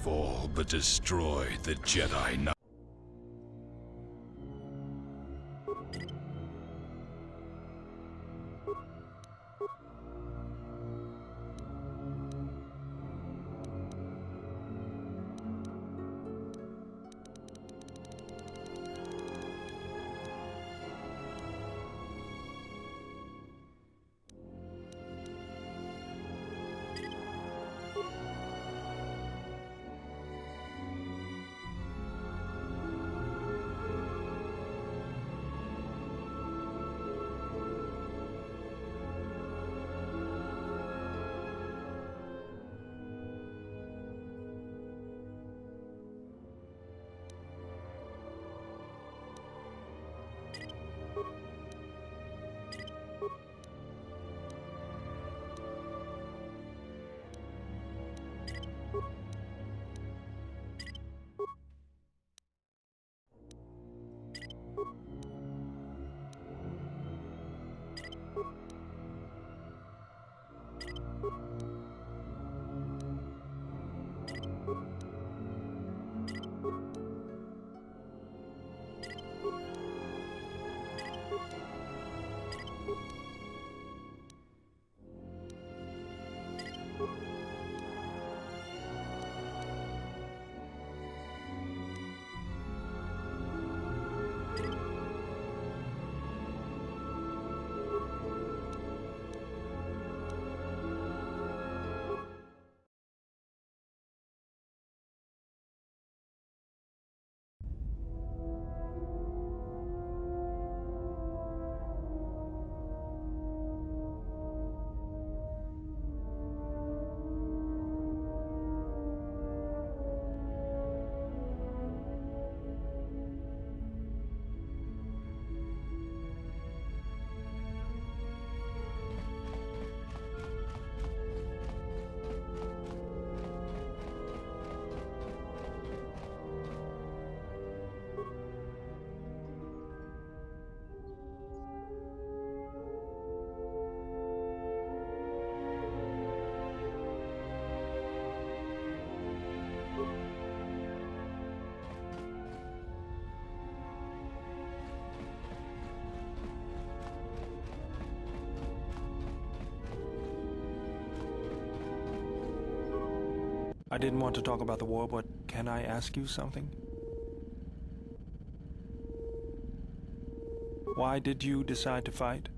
have all but destroyed the Jedi Knight. I didn't want to talk about the war, but can I ask you something? Why did you decide to fight?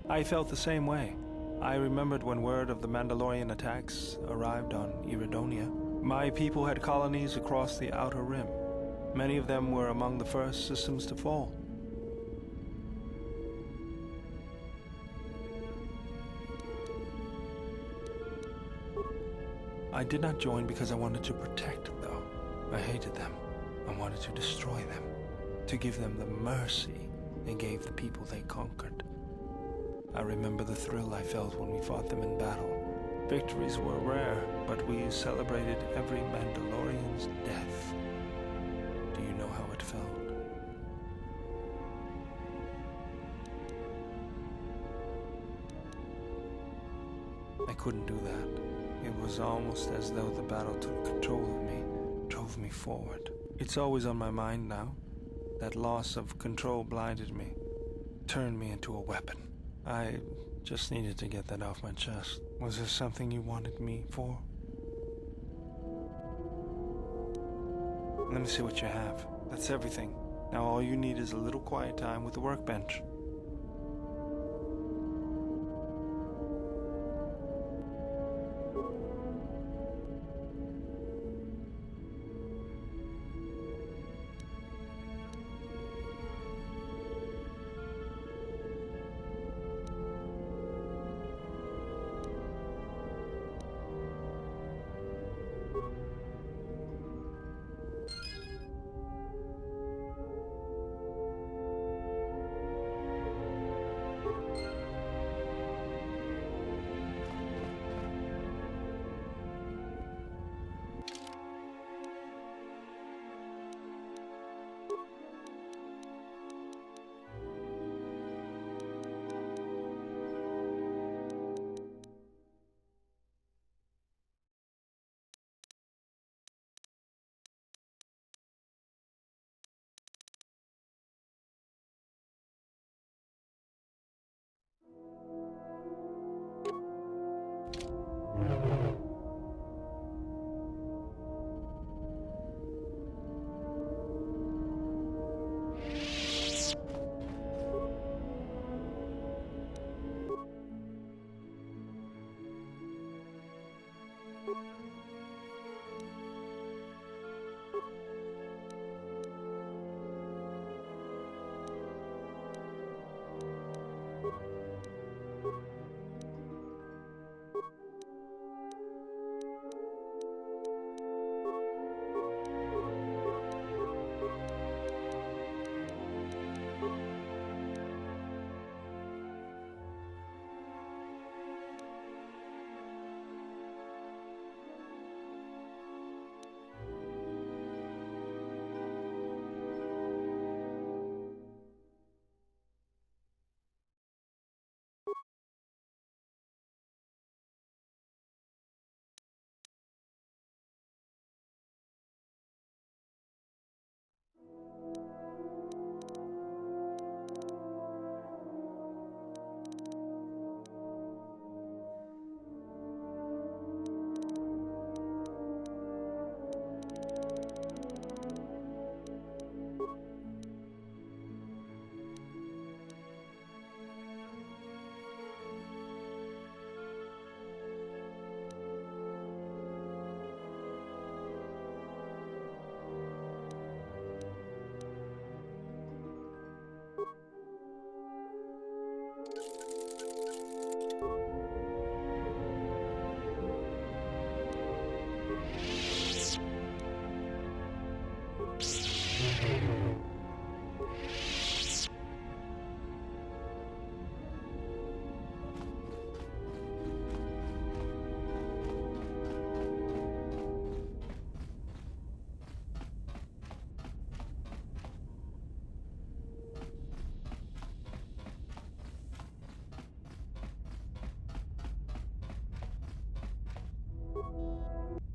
I felt the same way. I remembered when word of the Mandalorian attacks arrived on Iridonia. My people had colonies across the Outer Rim. Many of them were among the first systems to fall. I did not join because I wanted to protect, though. I hated them. I wanted to destroy them, to give them the mercy they gave the people they conquered. I remember the thrill I felt when we fought them in battle. Victories were rare, but we celebrated every Mandalorian's death. Do you know how it felt? I couldn't do that. It was almost as though the battle took control of me, drove me forward. It's always on my mind now. That loss of control blinded me, turned me into a weapon. I just needed to get that off my chest. Was there something you wanted me for? Let me see what you have. That's everything. Now all you need is a little quiet time with the workbench.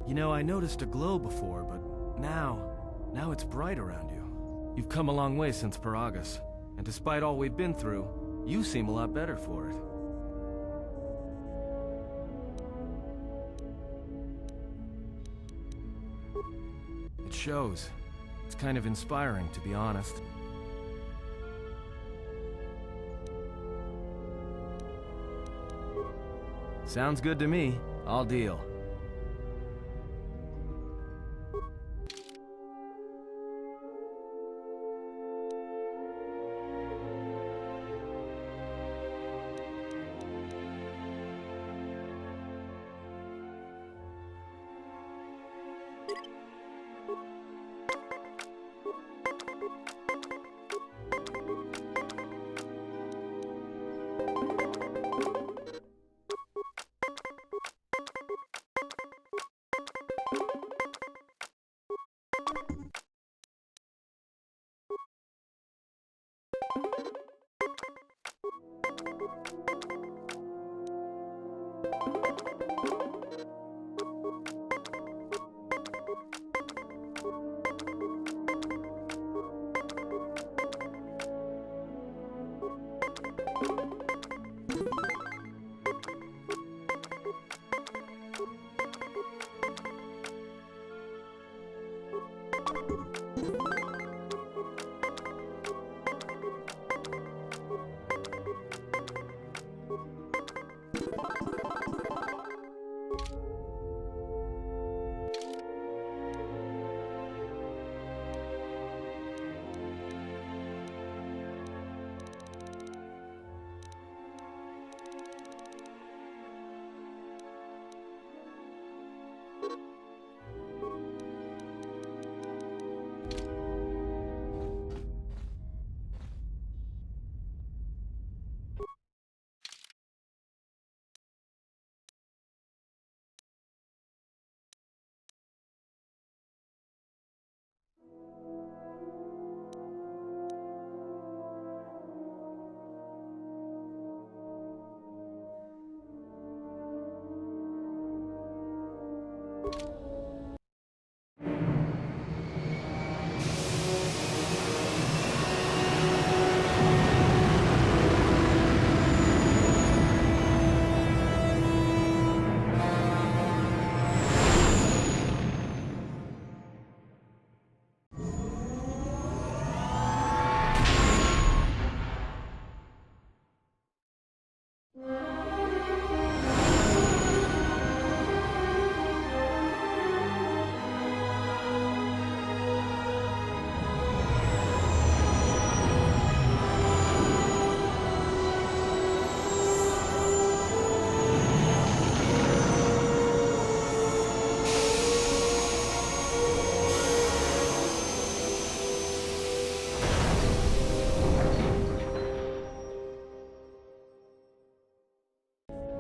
You know, I noticed a glow before, but now it's bright around you. You've come a long way since Paragus, and despite all we've been through, you seem a lot better for it. It shows. It's kind of inspiring, to be honest. Sounds good to me. I'll deal.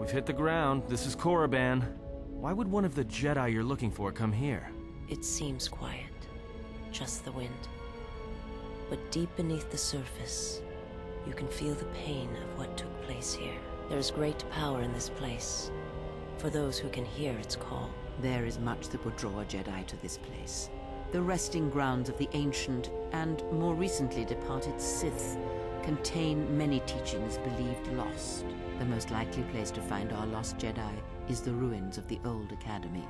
We've hit the ground. This is Korriban. Why would one of the Jedi you're looking for come here? It seems quiet. Just the wind. But deep beneath the surface, you can feel the pain of what took place here. There is great power in this place, for those who can hear its call. There is much that would draw a Jedi to this place. The resting grounds of the ancient and more recently departed Sith contain many teachings believed lost. The most likely place to find our lost Jedi is the ruins of the old academy.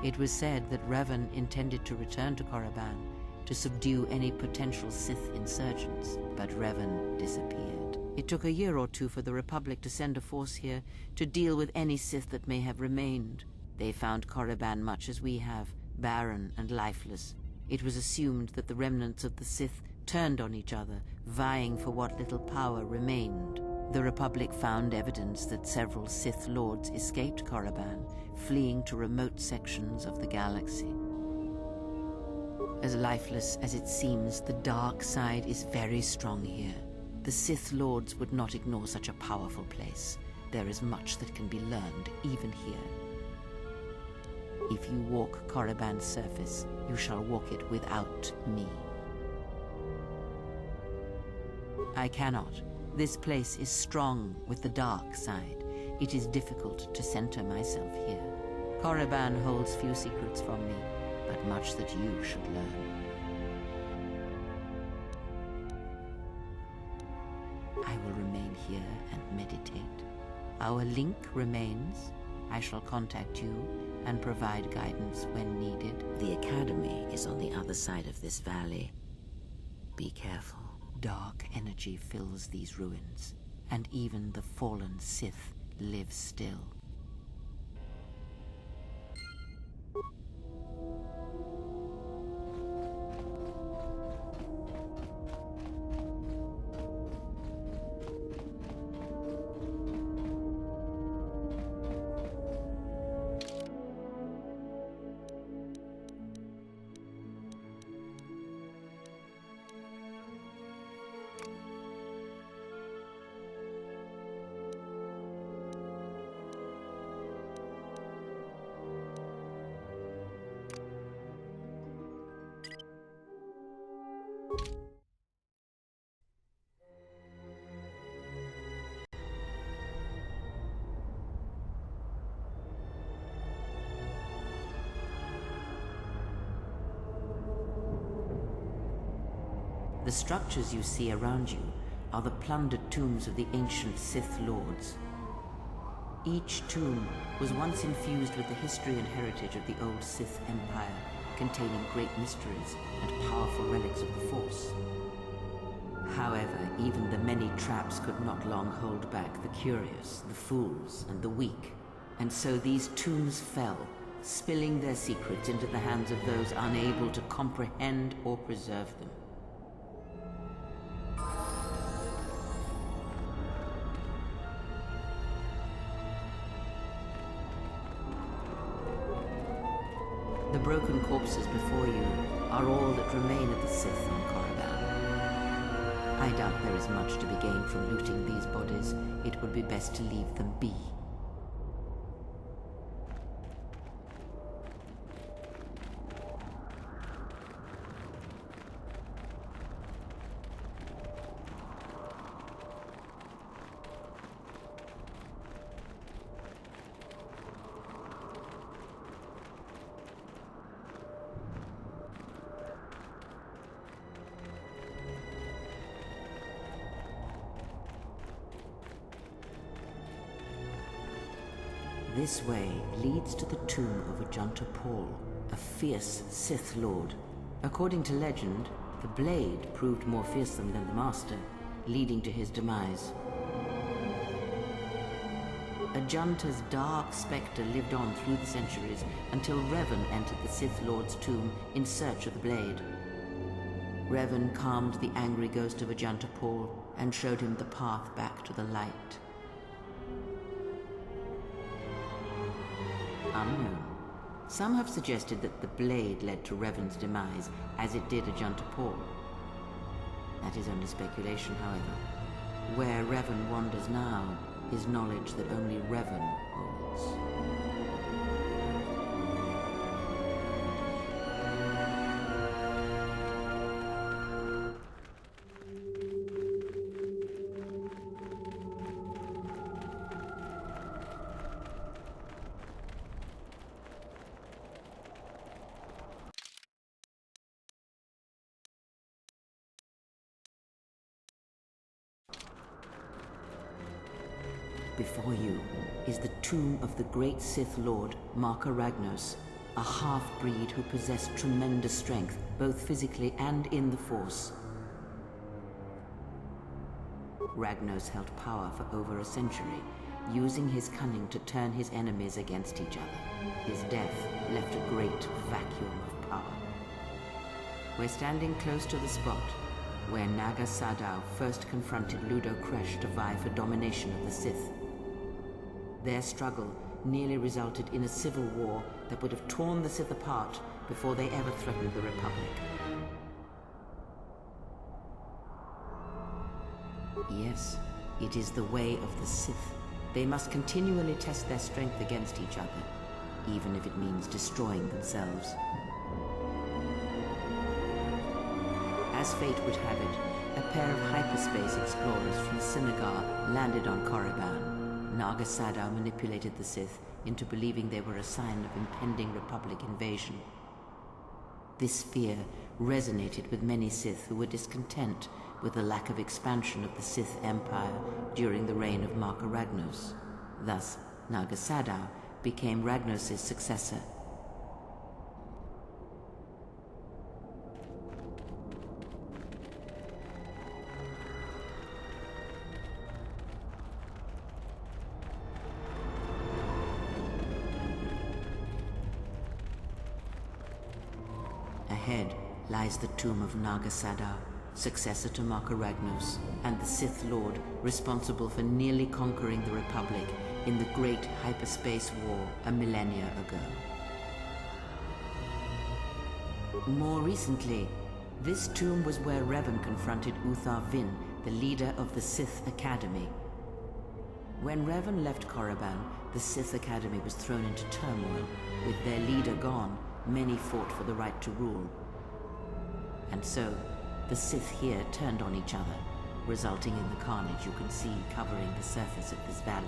It was said that Revan intended to return to Korriban to subdue any potential Sith insurgents, but Revan disappeared. It took a year or two for the Republic to send a force here to deal with any Sith that may have remained. They found Korriban much as we have, barren and lifeless. It was assumed that the remnants of the Sith turned on each other, vying for what little power remained. The Republic found evidence that several Sith Lords escaped Korriban, fleeing to remote sections of the galaxy. As lifeless as it seems, the dark side is very strong here. The Sith Lords would not ignore such a powerful place. There is much that can be learned, even here. If you walk Korriban's surface, you shall walk it without me. I cannot. This place is strong with the dark side. It is difficult to center myself here. Korriban holds few secrets from me, but much that you should learn. I will remain here and meditate. Our link remains. I shall contact you and provide guidance when needed. The Academy is on the other side of this valley. Be careful. Dark energy fills these ruins, and even the fallen Sith live still. The structures you see around you are the plundered tombs of the ancient Sith Lords. Each tomb was once infused with the history and heritage of the old Sith Empire, containing great mysteries and powerful relics of the Force. However, even the many traps could not long hold back the curious, the fools, and the weak. And so these tombs fell, spilling their secrets into the hands of those unable to comprehend or preserve them. The broken corpses before you are all that remain of the Sith on Korriban. I doubt there is much to be gained from looting these bodies. It would be best to leave them be. This way leads to the tomb of Ajunta Paul, a fierce Sith Lord. According to legend, the blade proved more fearsome than the Master, leading to his demise. Ajunta's dark spectre lived on through the centuries until Revan entered the Sith Lord's tomb in search of the blade. Revan calmed the angry ghost of Ajunta Paul and showed him the path back to the light. Unknown. Some have suggested that the blade led to Revan's demise, as it did Ajunta Paul. That is only speculation, however. Where Revan wanders now is knowledge that only Revan holds. Before you is the tomb of the great Sith Lord, Marka Ragnos, a half-breed who possessed tremendous strength, both physically and in the Force. Ragnos held power for over a century, using his cunning to turn his enemies against each other. His death left a great vacuum of power. We're standing close to the spot where Naga Sadow first confronted Ludo Kresh to vie for domination of the Sith. Their struggle nearly resulted in a civil war that would have torn the Sith apart before they ever threatened the Republic. Yes, it is the way of the Sith. They must continually test their strength against each other, even if it means destroying themselves. As fate would have it, a pair of hyperspace explorers from Sinagar landed on Korriban. Naga Sadow manipulated the Sith into believing they were a sign of impending Republic invasion. This fear resonated with many Sith who were discontent with the lack of expansion of the Sith Empire during the reign of Marka Ragnos. Thus, Naga Sadow became Ragnos' successor. Ahead lies the tomb of Naga Sadow, successor to Marka Ragnos, and the Sith Lord responsible for nearly conquering the Republic in the Great Hyperspace War a millennia ago. More recently, this tomb was where Revan confronted Uthar Vin, the leader of the Sith Academy. When Revan left Korriban, the Sith Academy was thrown into turmoil. With their leader gone, many fought for the right to rule. And so, the Sith here turned on each other, resulting in the carnage you can see covering the surface of this valley.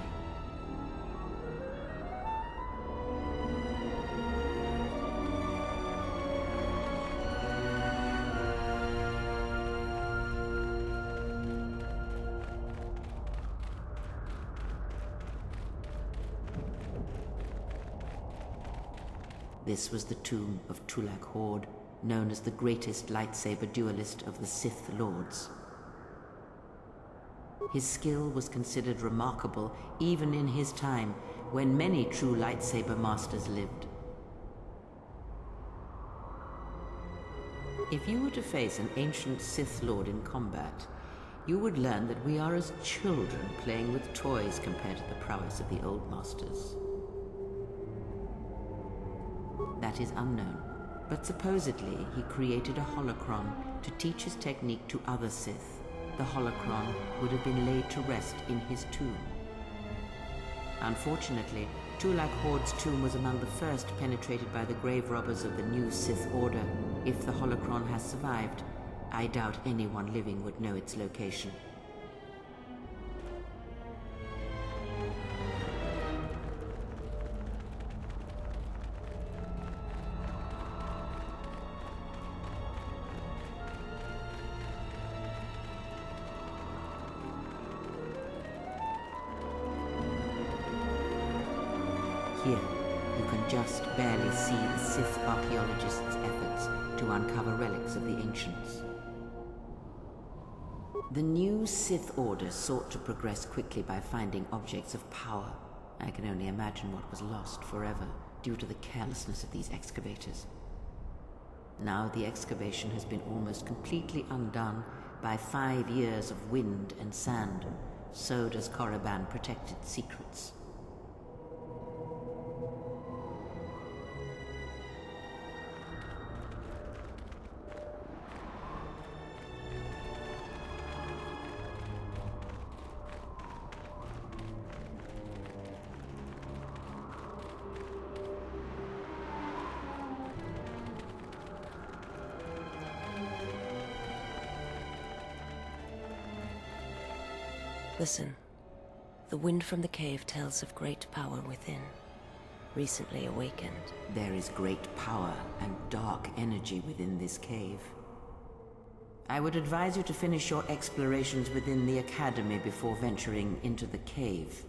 This was the tomb of Tulak Hord, known as the greatest lightsaber duelist of the Sith Lords. His skill was considered remarkable even in his time, when many true lightsaber masters lived. If you were to face an ancient Sith Lord in combat, you would learn that we are as children playing with toys compared to the prowess of the old masters. That is unknown, but supposedly he created a holocron to teach his technique to other Sith. The holocron would have been laid to rest in his tomb. Unfortunately, Tulak Hord's tomb was among the first penetrated by the grave robbers of the new Sith Order. If the holocron has survived, I doubt anyone living would know its location. Here, you can just barely see the Sith archaeologists' efforts to uncover relics of the ancients. The new Sith Order sought to progress quickly by finding objects of power. I can only imagine what was lost forever due to the carelessness of these excavators. Now the excavation has been almost completely undone by 5 years of wind and sand. So does Korriban protect its secrets. Listen. The wind from the cave tells of great power within, recently awakened. There is great power and dark energy within this cave. I would advise you to finish your explorations within the Academy before venturing into the cave.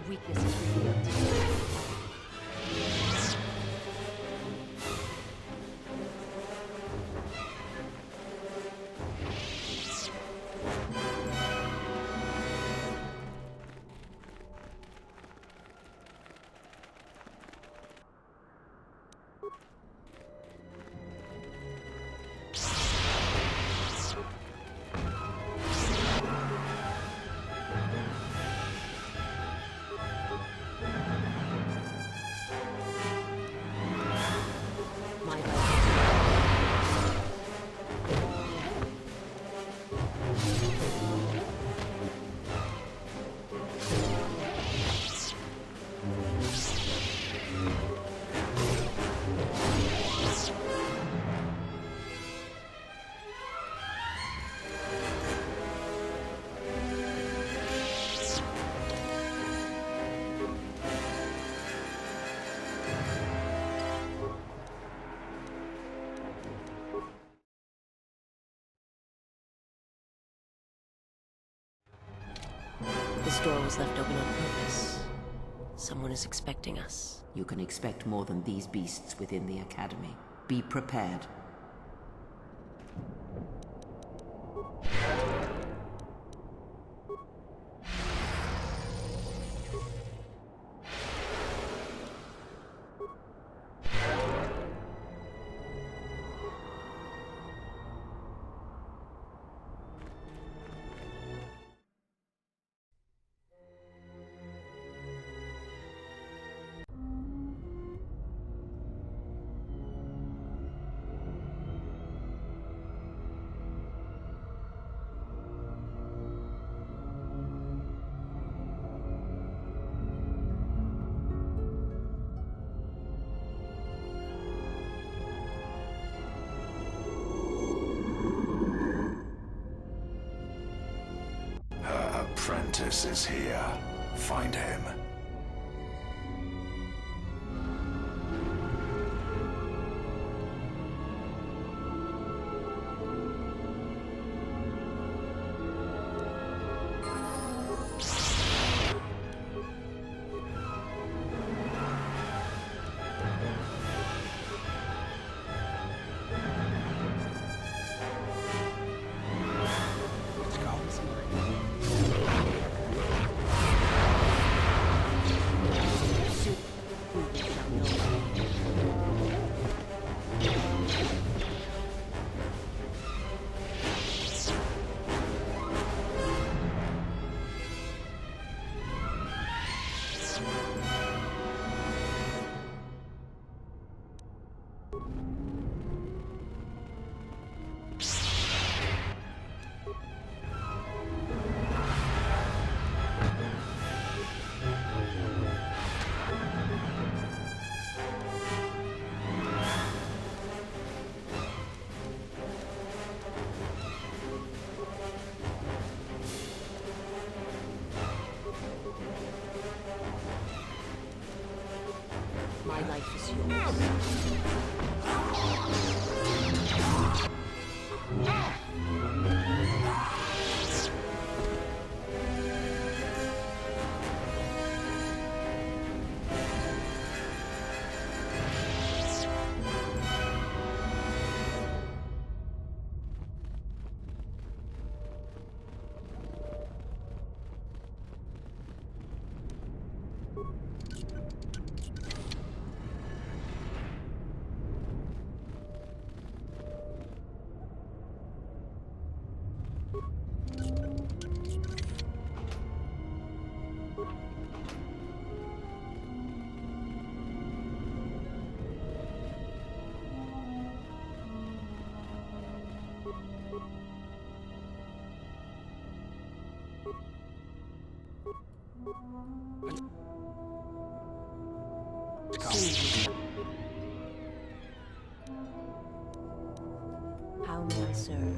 Weakness is revealed. This door was left open on purpose. Someone is expecting us. You can expect more than these beasts within the Academy. Be prepared. Apprentice is here. Find him. How may I serve?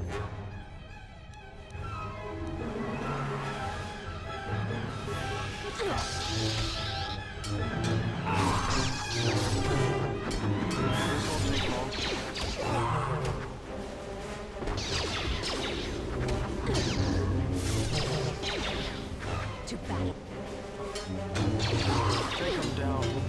To battle. Take him down.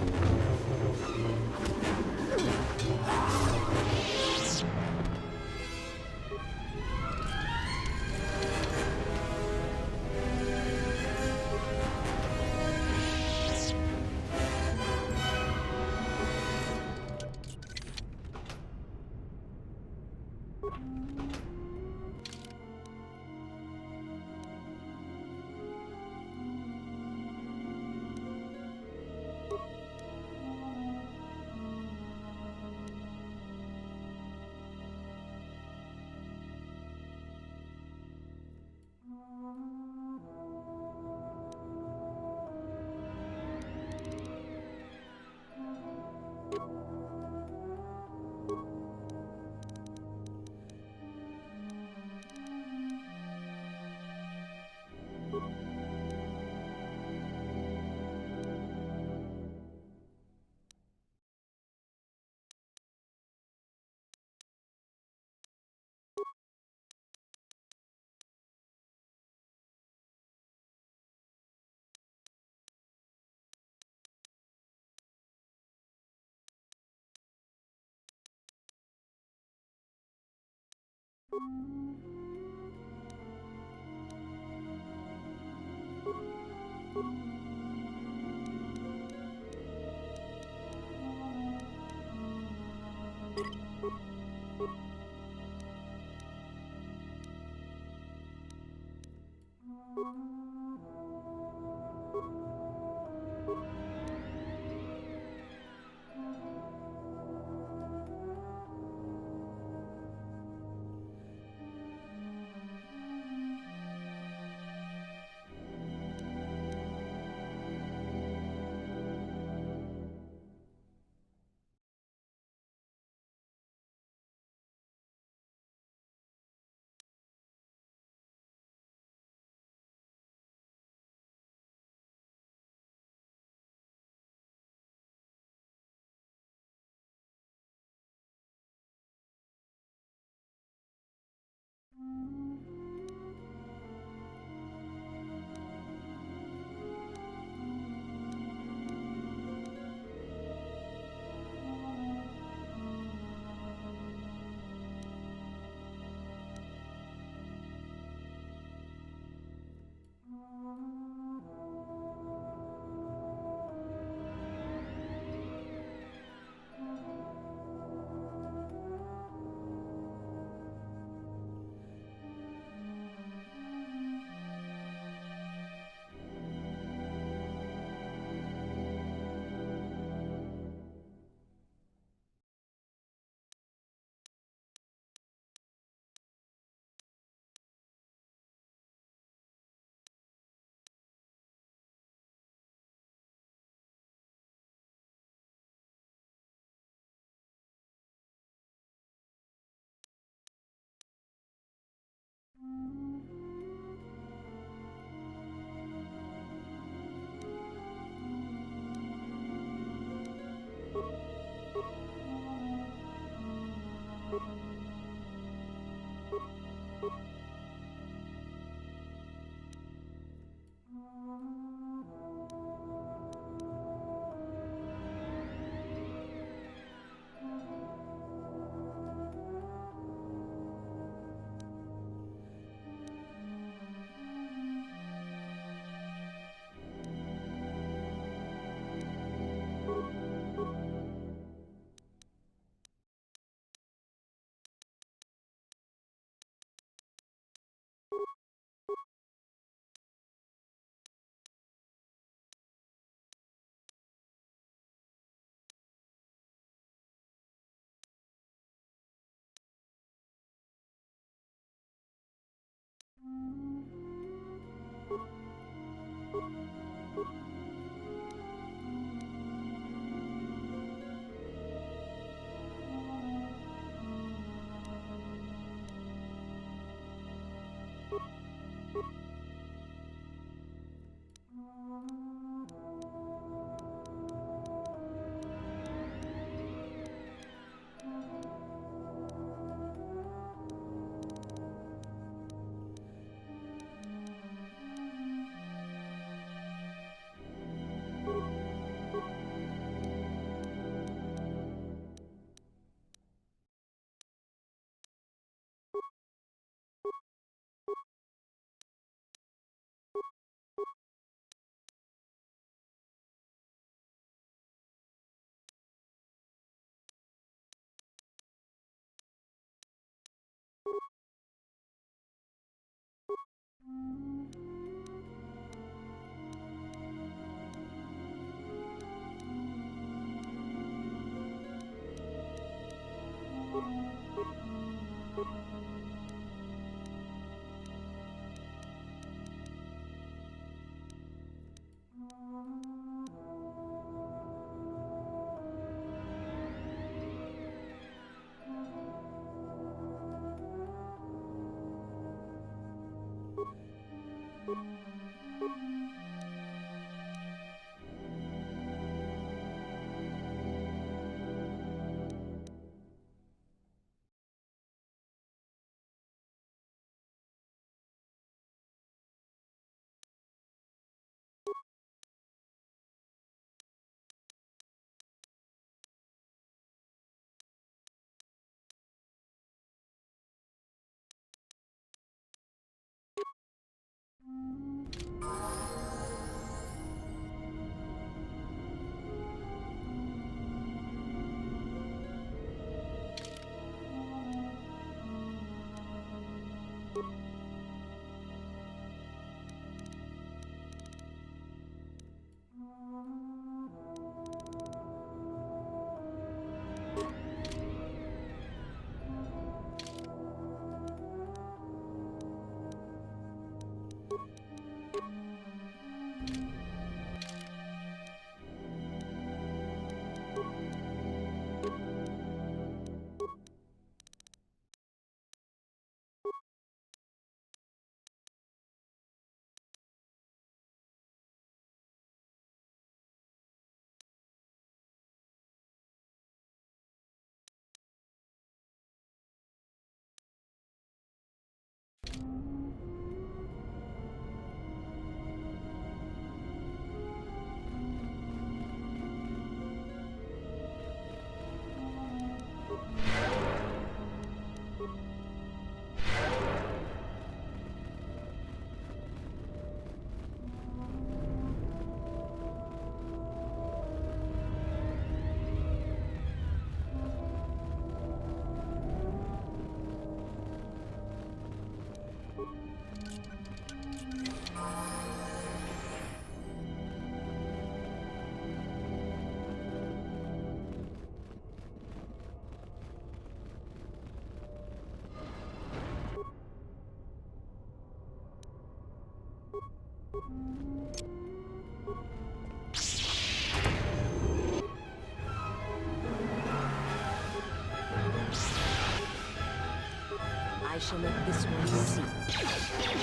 I shall let this one see. How may I serve?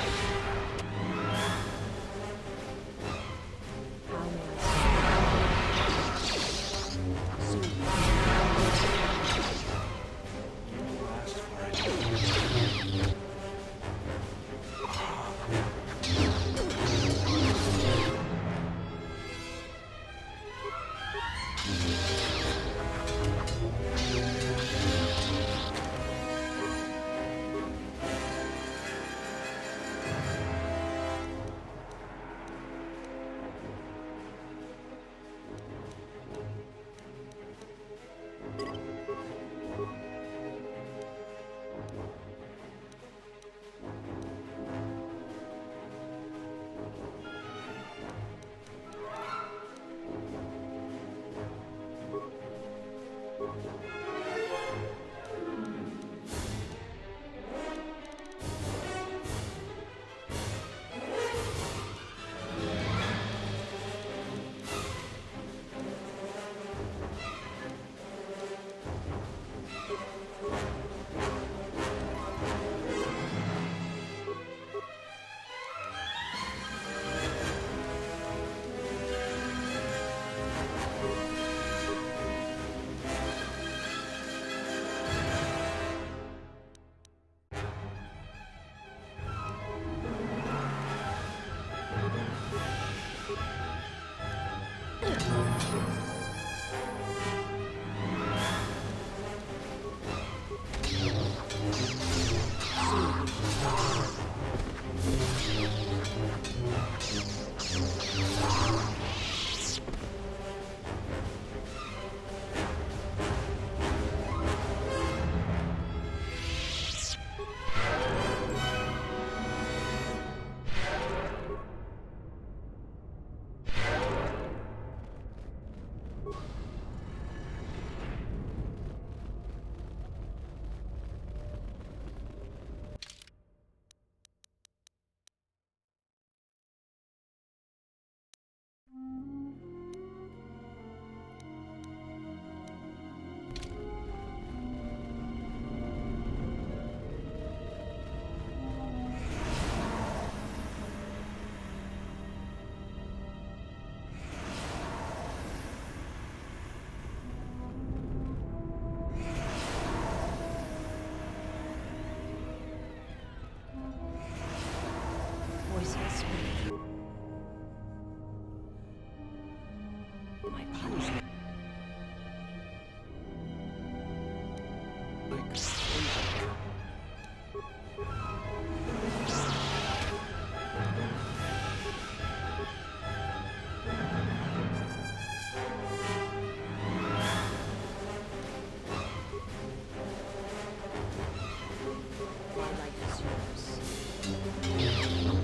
Soon. Asked for it. like My life is yours. Soon you shall know.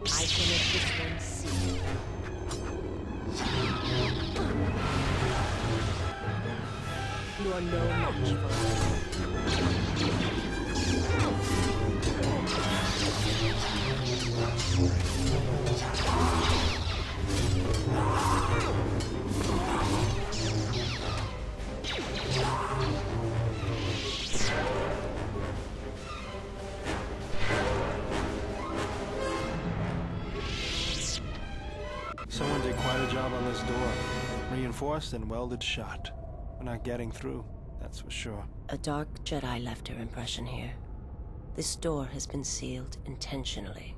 I can make this one see. You are no match for me. Someone did quite a job on this door. Reinforced and welded shut. We're not getting through, that's for sure. A dark Jedi left her impression here. This door has been sealed intentionally.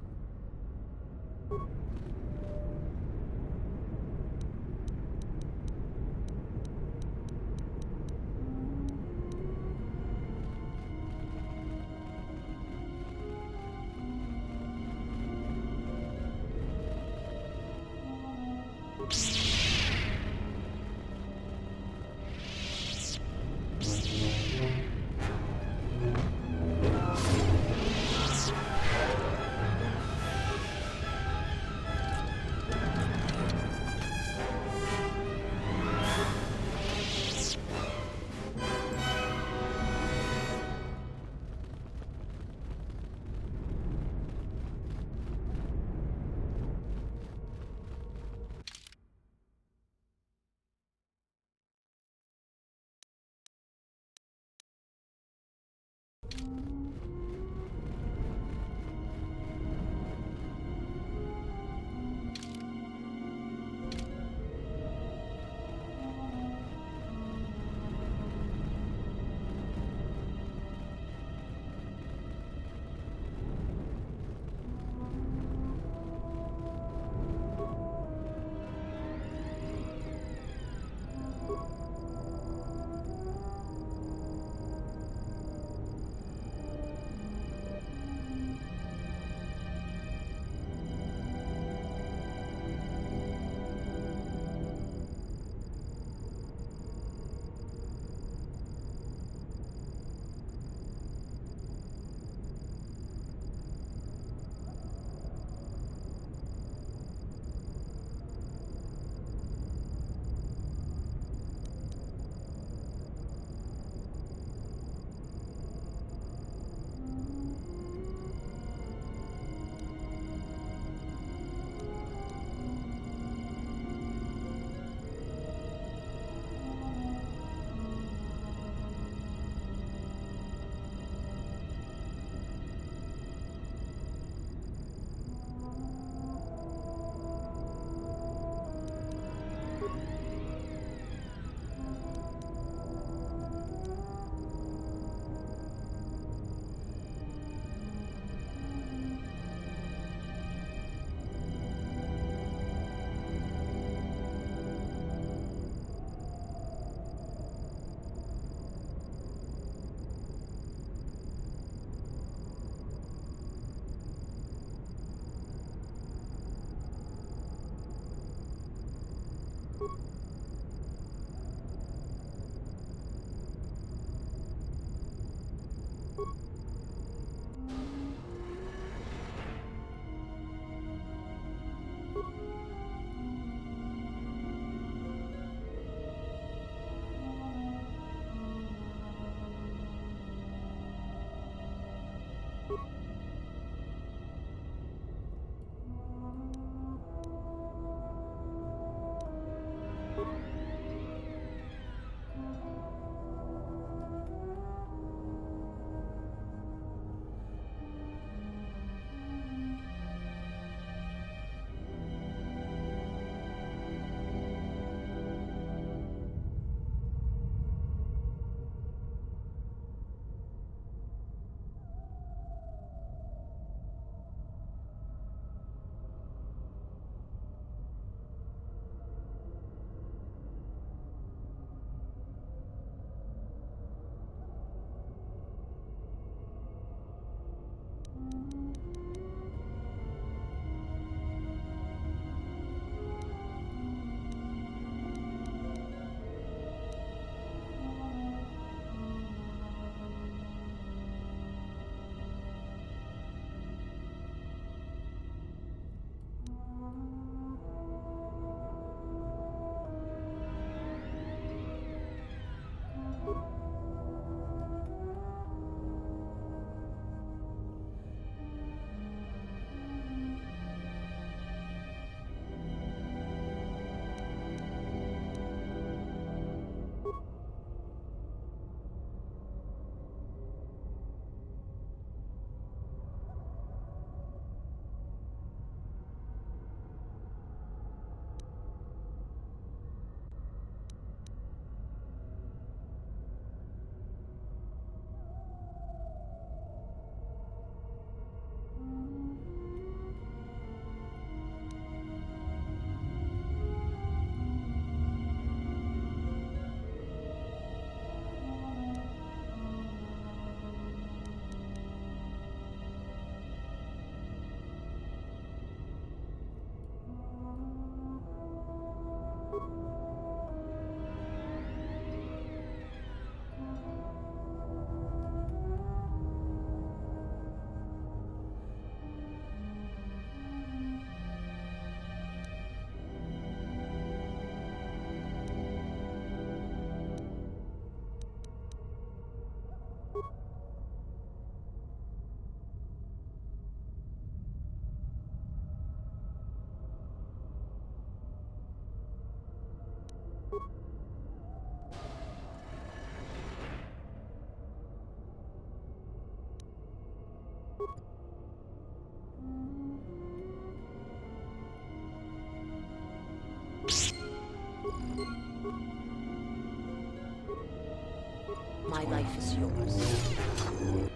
My life is yours.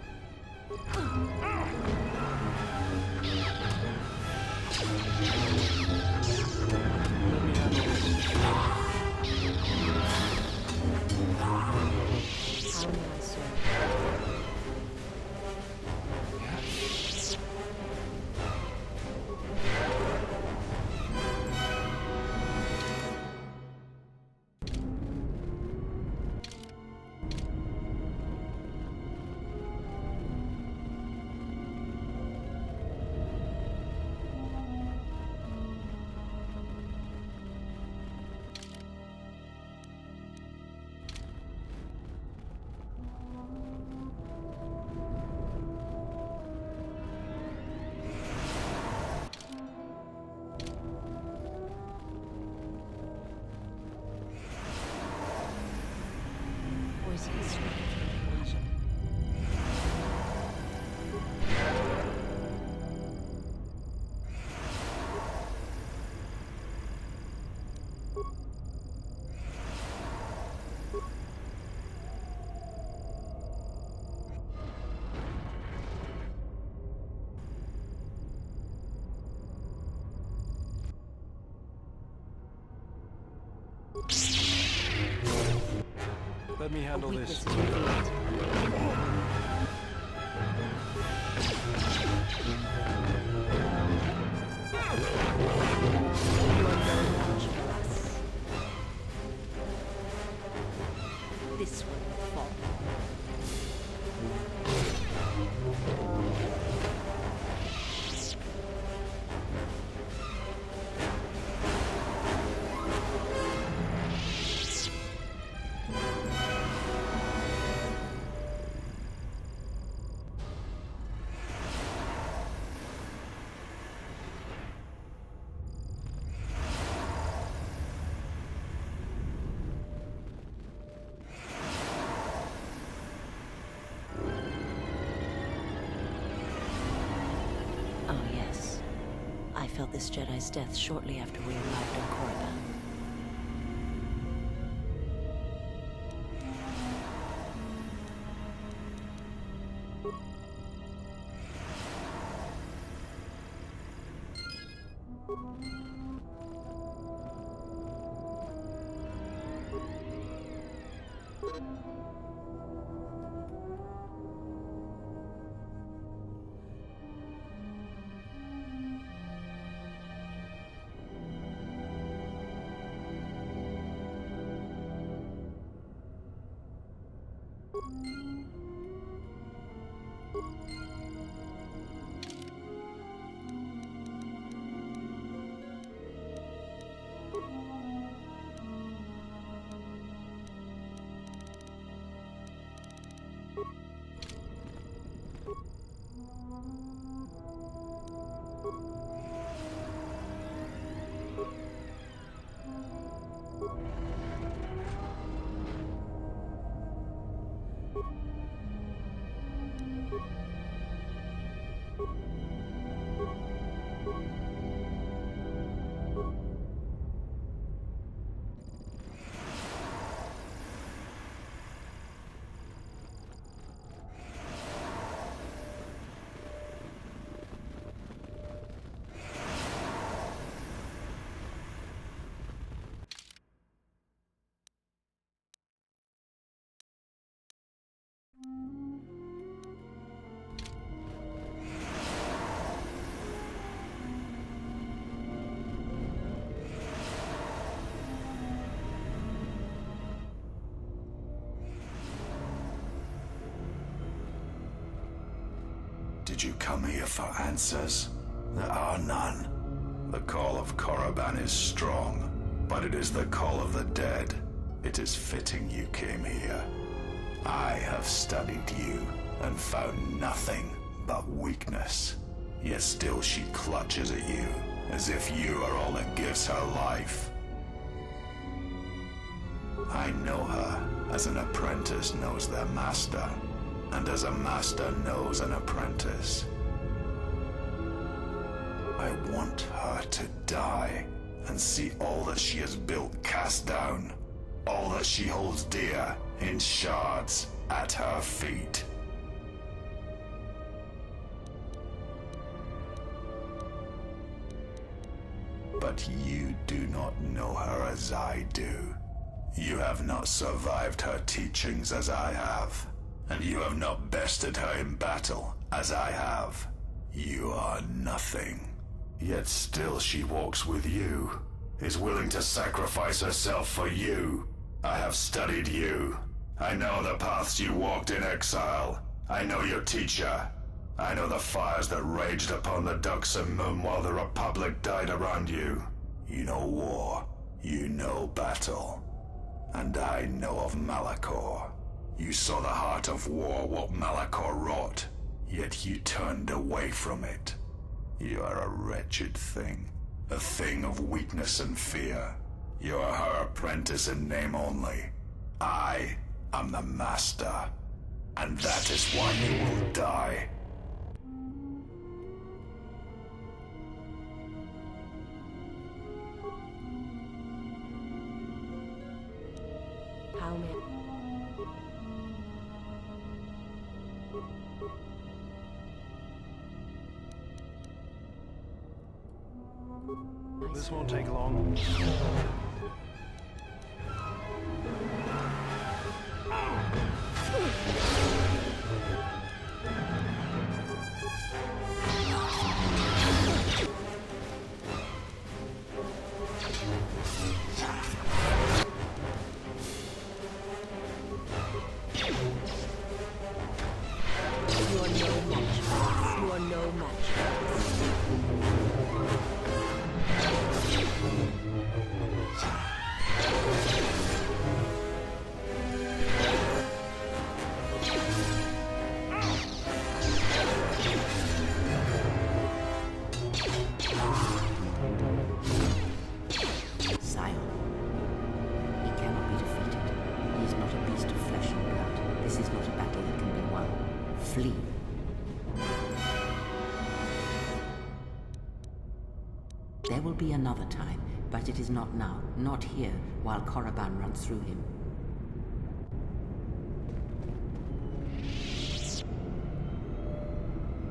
Let me handle this. How may I serve? Poison is matter. Let me handle Weakness this. is revealed. You are very much for us. This one will fall. Oh, yes. I felt this Jedi's death shortly after we arrived on Korriban. Did you come here for answers? There are none. The call of Korriban is strong, but it is the call of the dead. It is fitting you came here. I have studied you and found nothing but weakness. Yet still she clutches at you, as if you are all that gives her life. I know her as an apprentice knows their master, and as a master knows an apprentice. I want her to die and see all that she has built cast down, all that she holds dear in shards, at her feet. But you do not know her as I do. You have not survived her teachings as I have, and you have not bested her in battle as I have. You are nothing. Yet still she walks with you, is willing to sacrifice herself for you. I have studied you. I know the paths you walked in exile. I know your teacher. I know the fires that raged upon the Duxon Moon while the Republic died around you. You know war. You know battle. And I know of Malachor. You saw the heart of war, what Malachor wrought, yet you turned away from it. You are a wretched thing, a thing of weakness and fear. You are her apprentice in name only. I am the master, and that is why you will die. How many? This won't take long. You are no match. Scion. He cannot be defeated. He is not a beast of flesh and blood. This is not a battle that can be won. Flee. There will be another time, but it is not now, not here, while Korriban runs through him.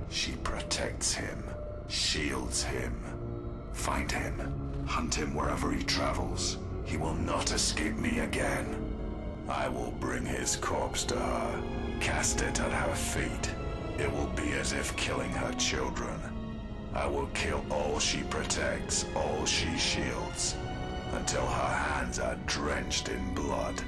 She protects him, shields him. Find him, hunt him wherever he travels. He will not escape me again. I will bring his corpse to her, cast it at her feet. It will be as if killing her children. I will kill all she protects, all she shields, until her hands are drenched in blood.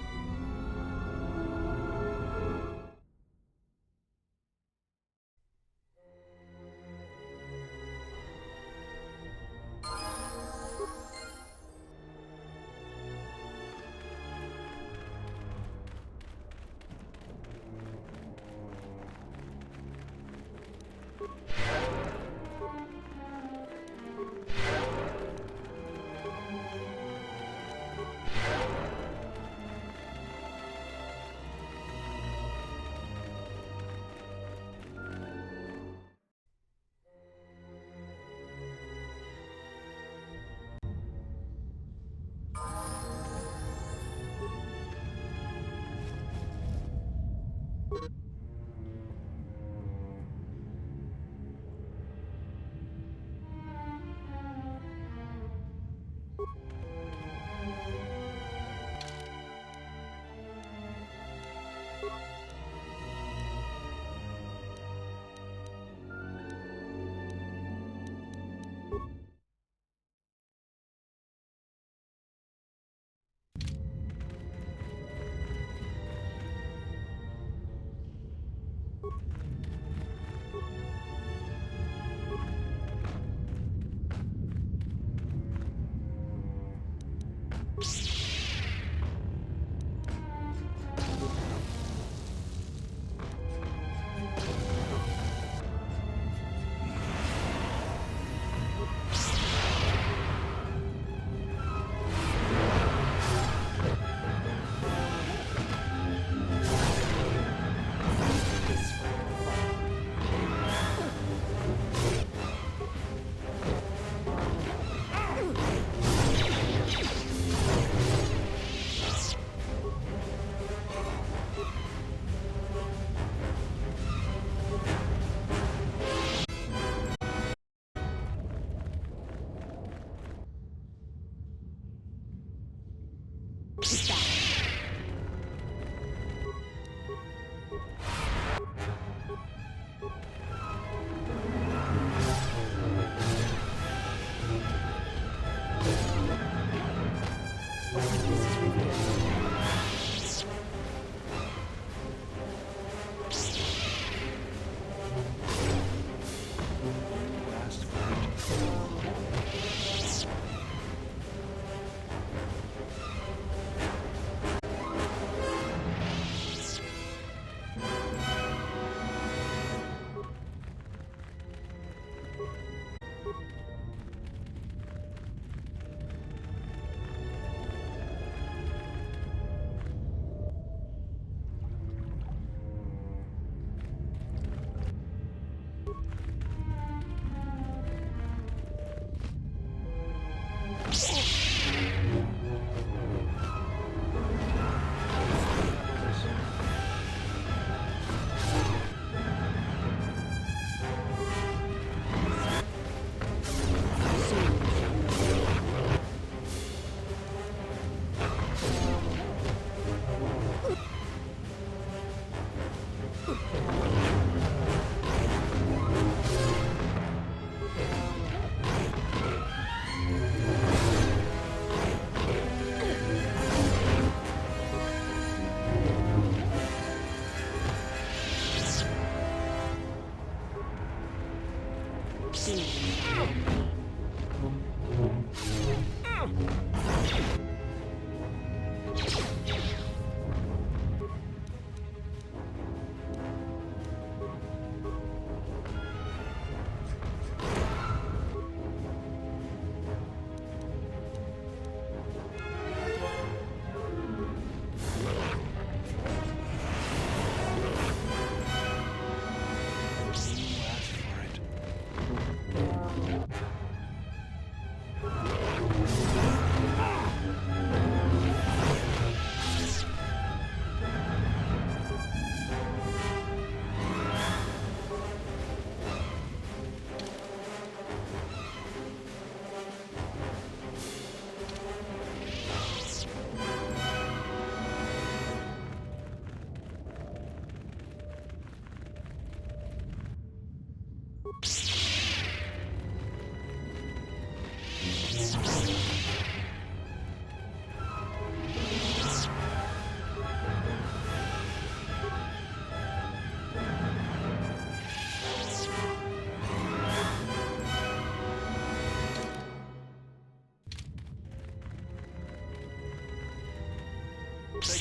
Take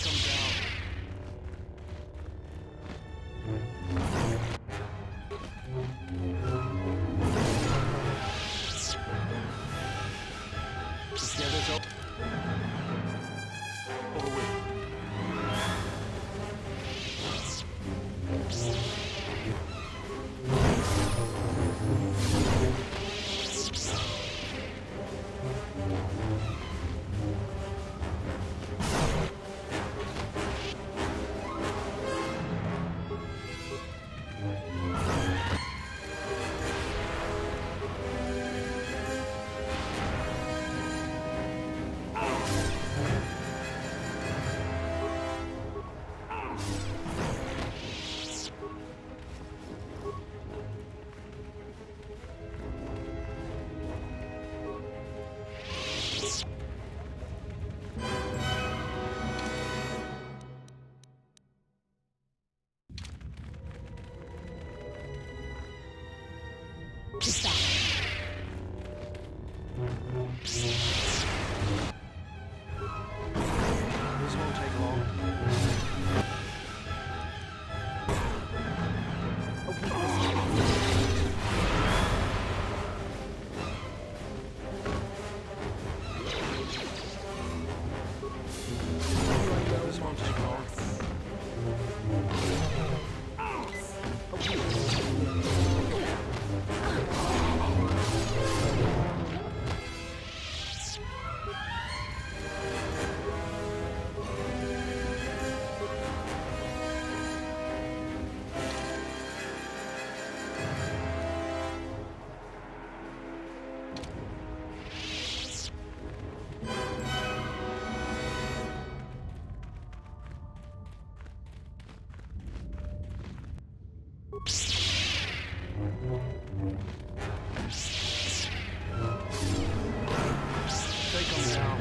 him down. Let's get this up. Over with. Just back. This won't take long. This won't take long. Take him down.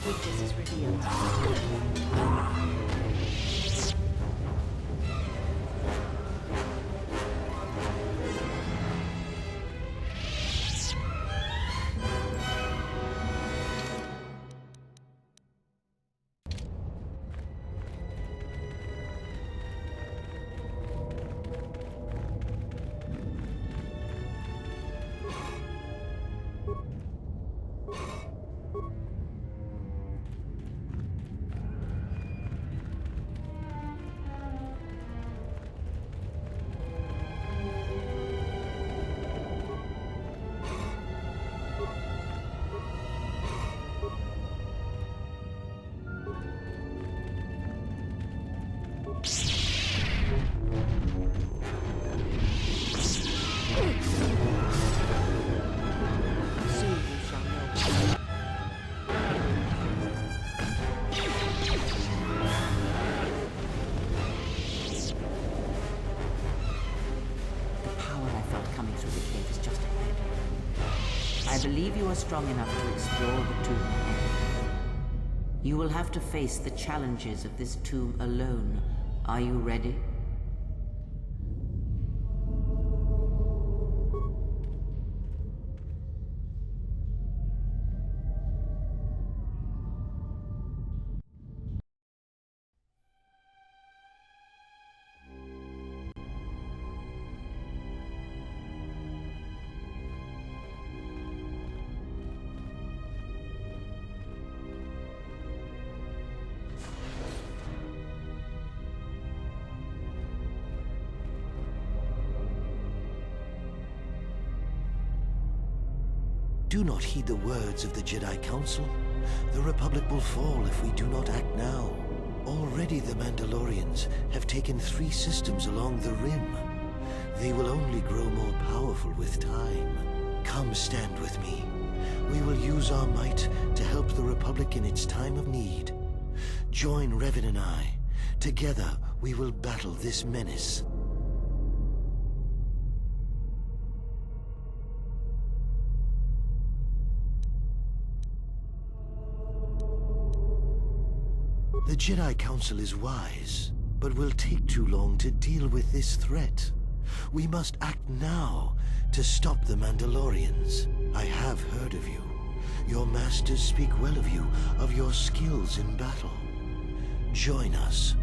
Weakness is revealed. of the cave is just ahead. I believe you are strong enough to explore the tomb ahead. You will have to face the challenges of this tomb alone. Are you ready? Do not heed the words of the Jedi Council. The Republic will fall if we do not act now. Already the Mandalorians have taken 3 systems along the Rim. They will only grow more powerful with time. Come stand with me. We will use our might to help the Republic in its time of need. Join Revan and I. Together we will battle this menace. The Jedi Council is wise, but will take too long to deal with this threat. We must act now to stop the Mandalorians. I have heard of you. Your masters speak well of you, of your skills in battle. Join us.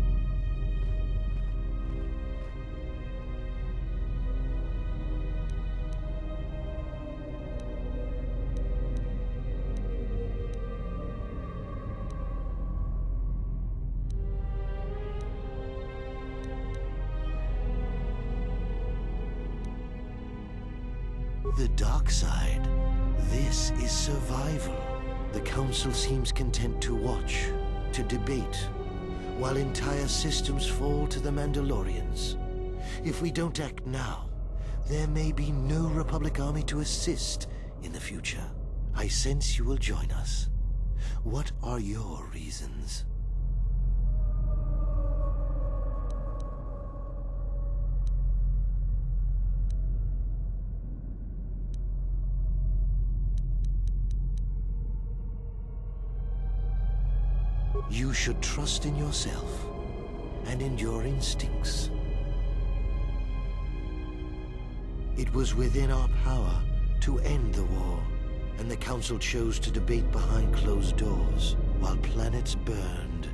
The dark side. This is survival. The Council seems content to watch, to debate, while entire systems fall to the Mandalorians. If we don't act now, there may be no Republic army to assist in the future. I sense you will join us. What are your reasons? You should trust in yourself and in your instincts. It was within our power to end the war, and the Council chose to debate behind closed doors while planets burned.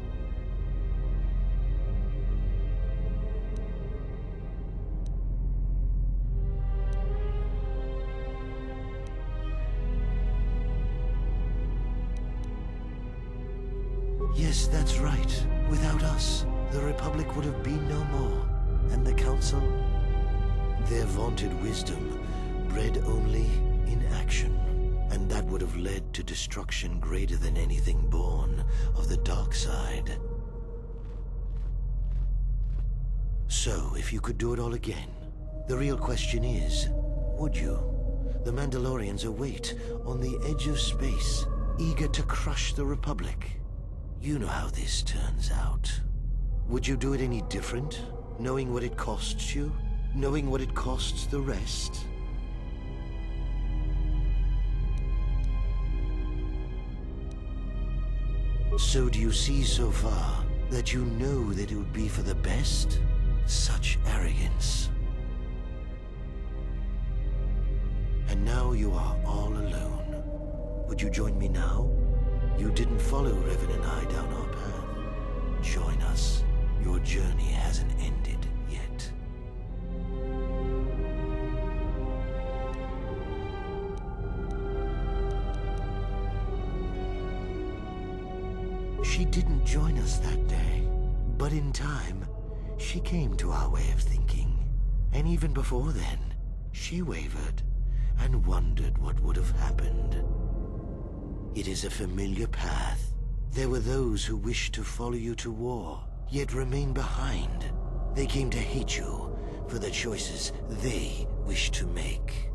Yes, that's right. Without us, the Republic would have been no more. And the Council? Their vaunted wisdom, bred only in action. And that would have led to destruction greater than anything born of the dark side. So, if you could do it all again, the real question is, would you? The Mandalorians await on the edge of space, eager to crush the Republic. You know how this turns out. Would you do it any different? Knowing what it costs you? Knowing what it costs the rest? So do you see so far that you know that it would be for the best? Such arrogance. And now you are all alone. Would you join me now? You didn't follow Revan and I down our path. Join us. Your journey hasn't ended yet. She didn't join us that day, but in time, she came to our way of thinking. And even before then, she wavered and wondered what would have happened. It is a familiar path. There were those who wished to follow you to war, yet remain behind. They came to hate you for the choices they wished to make.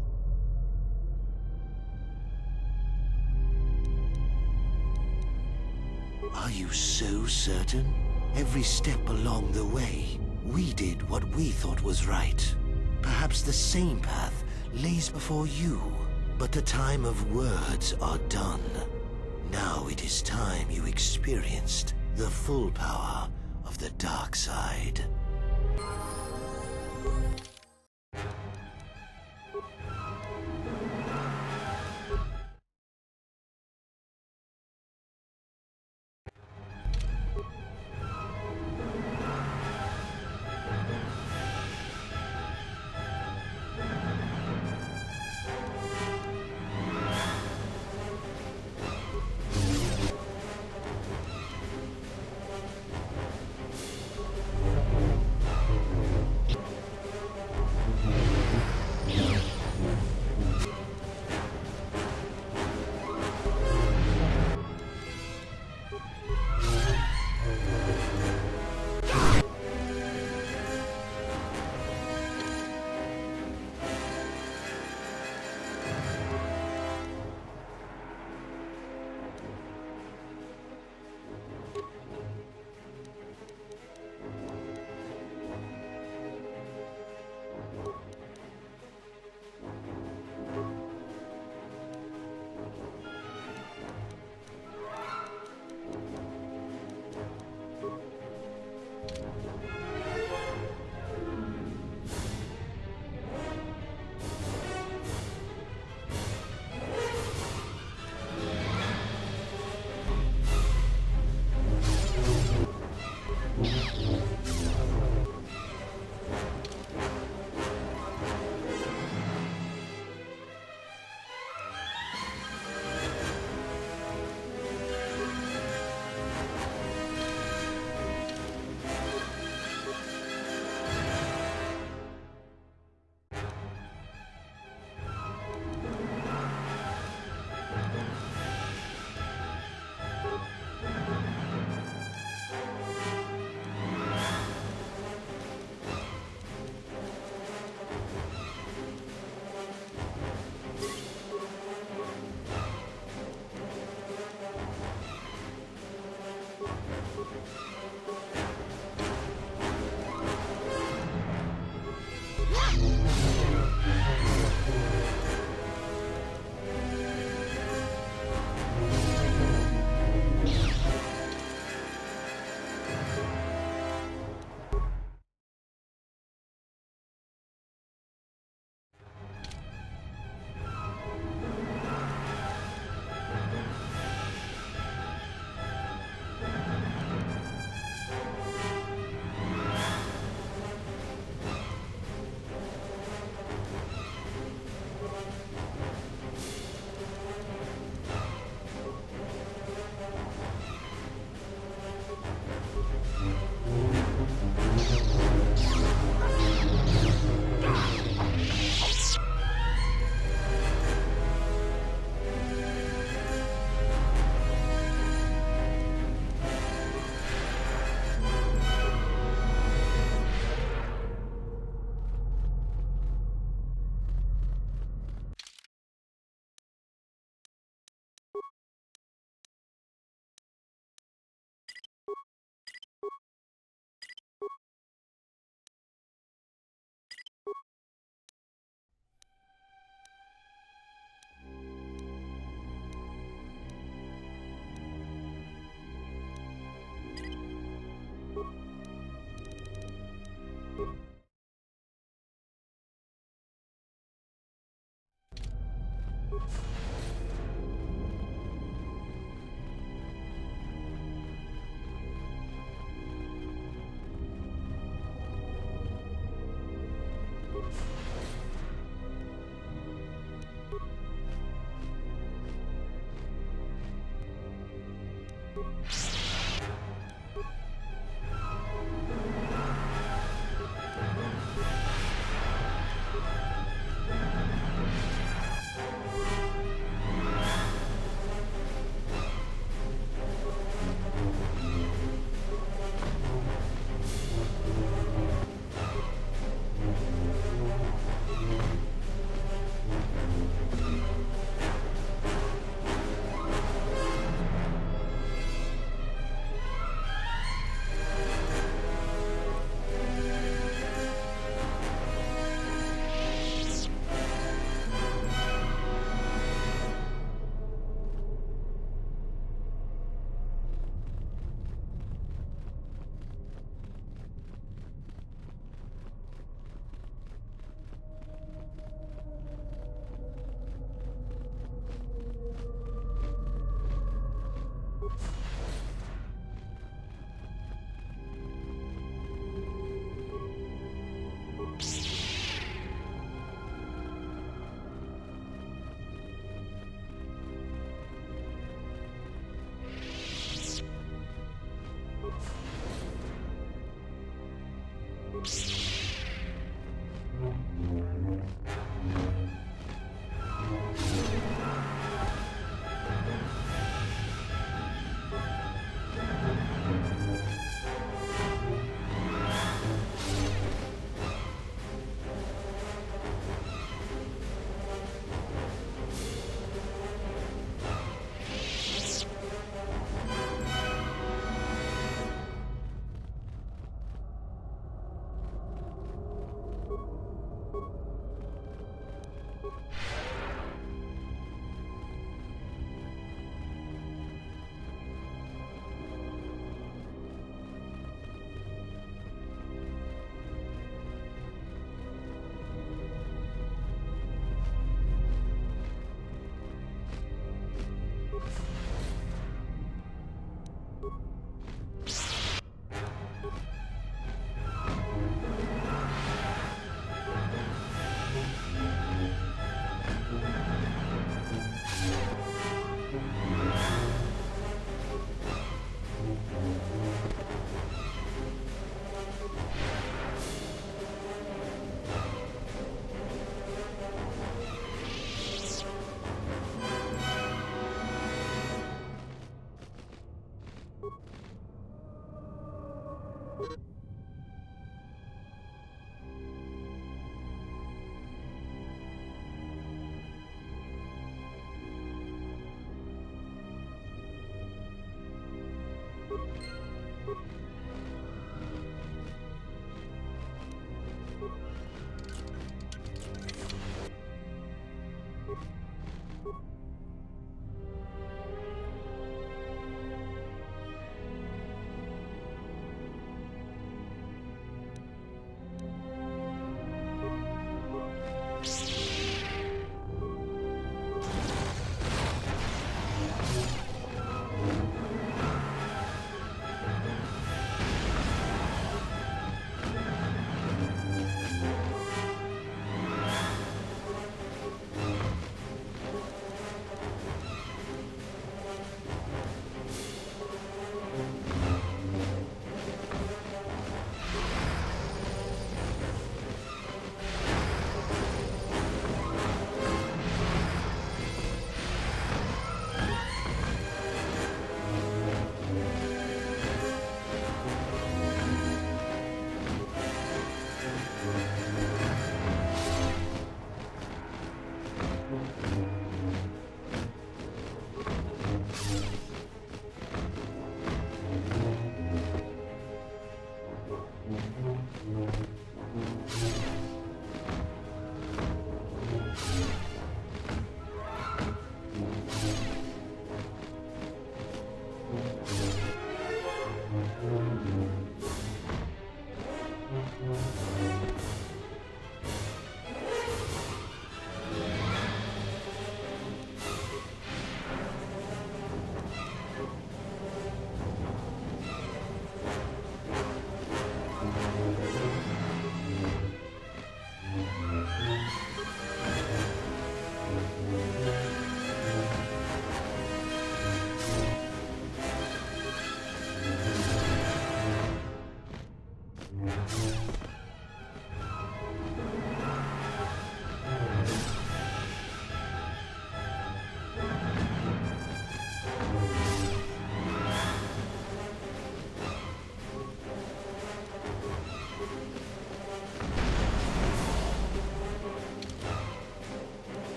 Are you so certain? Every step along the way, we did what we thought was right. Perhaps the same path lays before you. But the time of words are done. Now it is time you experienced the full power of the dark side.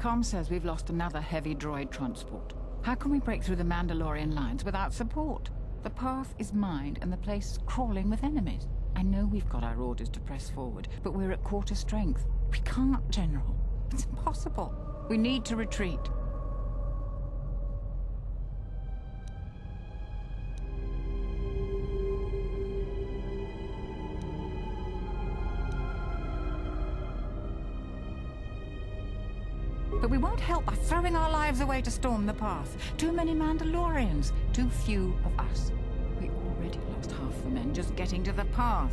Com says we've lost another heavy droid transport. How can we break through the Mandalorian lines without support? The path is mined and the place is crawling with enemies. I know we've got our orders to press forward, but we're at quarter strength. We can't, General. It's impossible. We need to retreat. But we won't help by throwing our lives away to storm the path. Too many Mandalorians, too few of us. We already lost half the men just getting to the path.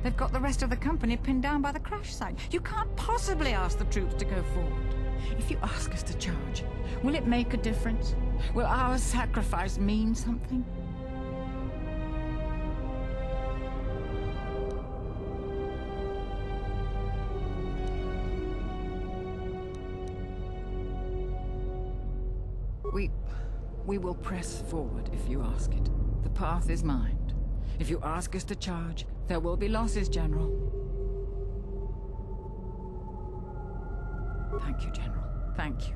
They've got the rest of the company pinned down by the crash site. You can't possibly ask the troops to go forward. If you ask us to charge, will it make a difference? Will our sacrifice mean something? We will press forward if you ask it. The path is mined. If you ask us to charge, there will be losses, General. Thank you, General. Thank you.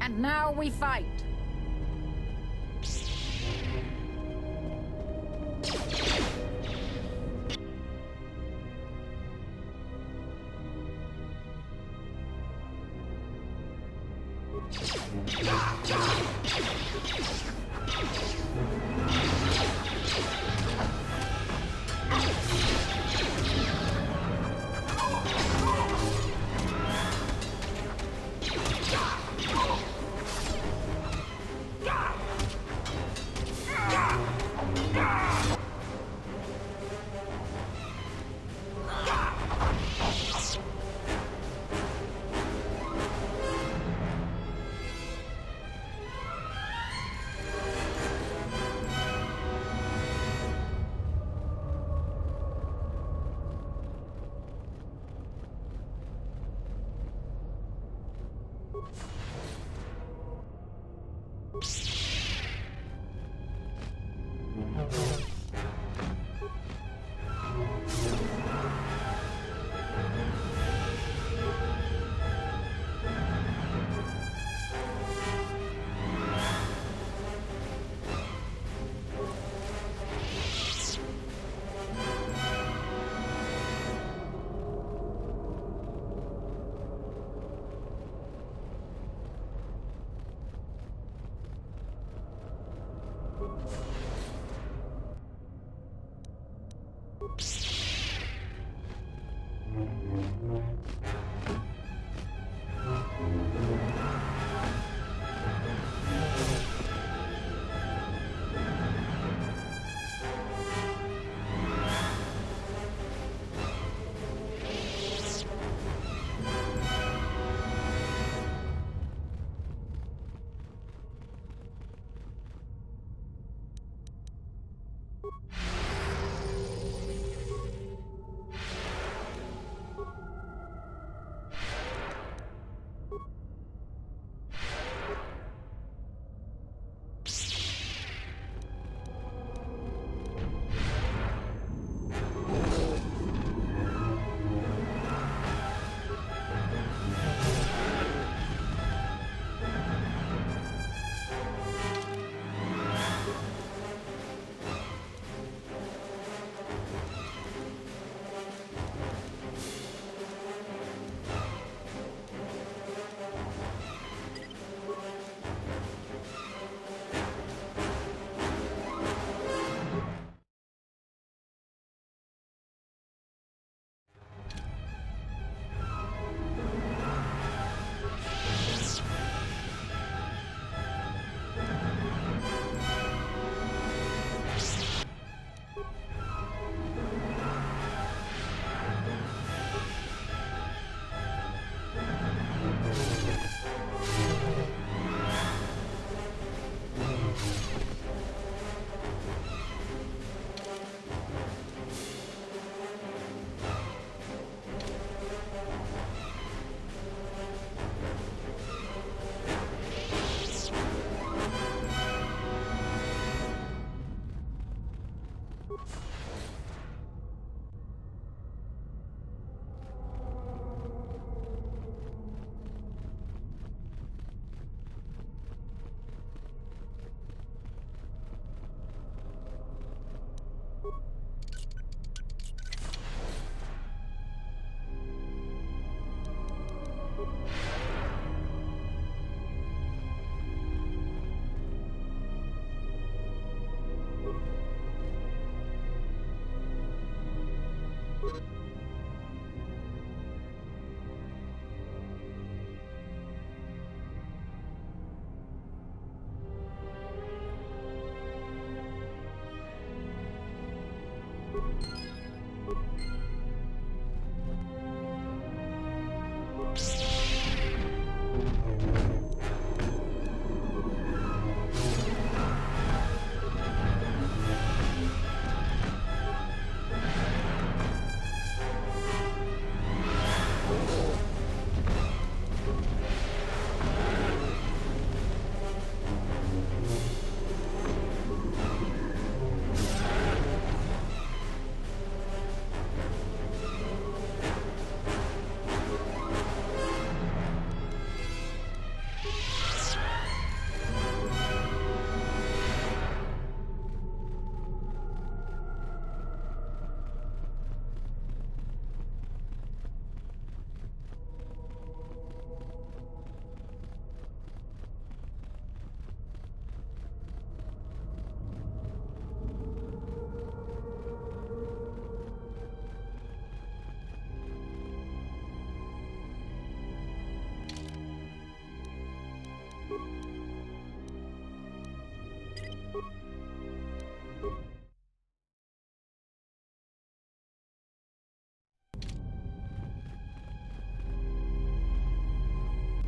And now we fight.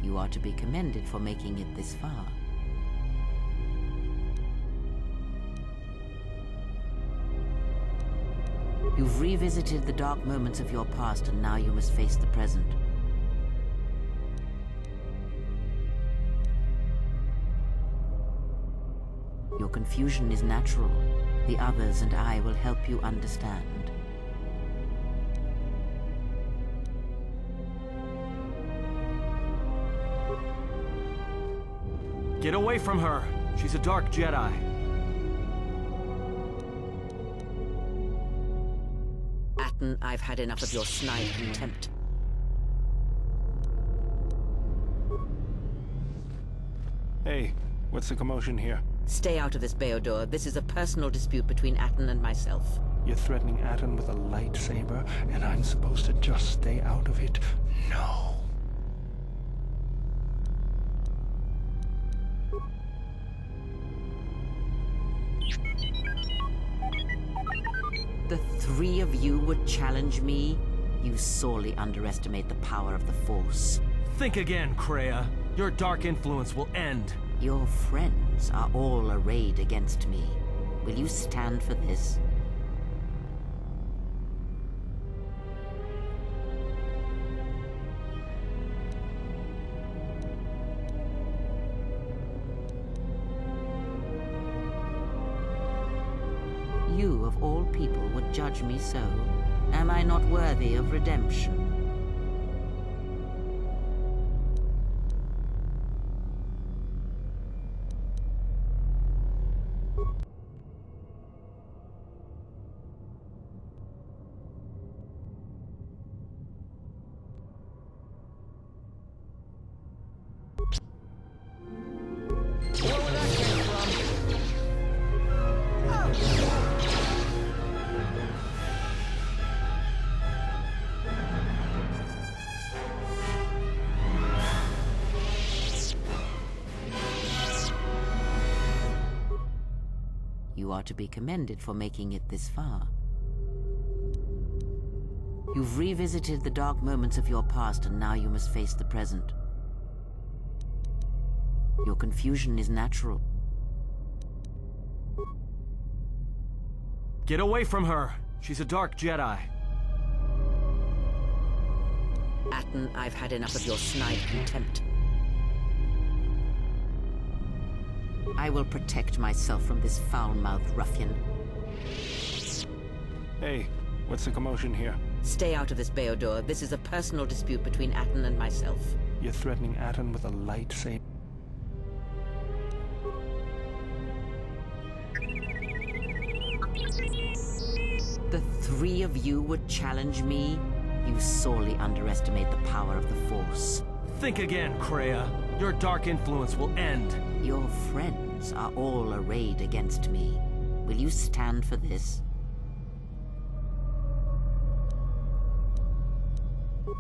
You are to be commended for making it this far. You've revisited the dark moments of your past, and now you must face the present. Your confusion is natural. The others and I will help you understand. Get away from her! She's a dark Jedi. Atten, I've had enough of your snide contempt. Hey, what's the commotion here? Stay out of this, Beodor. This is a personal dispute between Atten and myself. You're threatening Atten with a lightsaber, and I'm supposed to just stay out of it? No. The three of you would challenge me? You sorely underestimate the power of the Force. Think again, Kreia. Your dark influence will end. Your friends are all arrayed against me. Will you stand for this? You, of all people, would judge me so. Am I not worthy of redemption? You are to be commended for making it this far. You've revisited the dark moments of your past, and now you must face the present. Your confusion is natural. Get away from her! She's a dark Jedi. Atten, I've had enough of your snide contempt. I will protect myself from this foul-mouthed ruffian. Hey, what's the commotion here? Stay out of this, Beodor. This is a personal dispute between Atten and myself. You're threatening Atten with a lightsaber. The three of you would challenge me? You sorely underestimate the power of the Force. Think again, Kreia. Your dark influence will end. Your friends are all arrayed against me. Will you stand for this?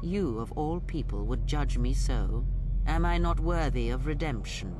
You, of all people, would judge me so. Am I not worthy of redemption?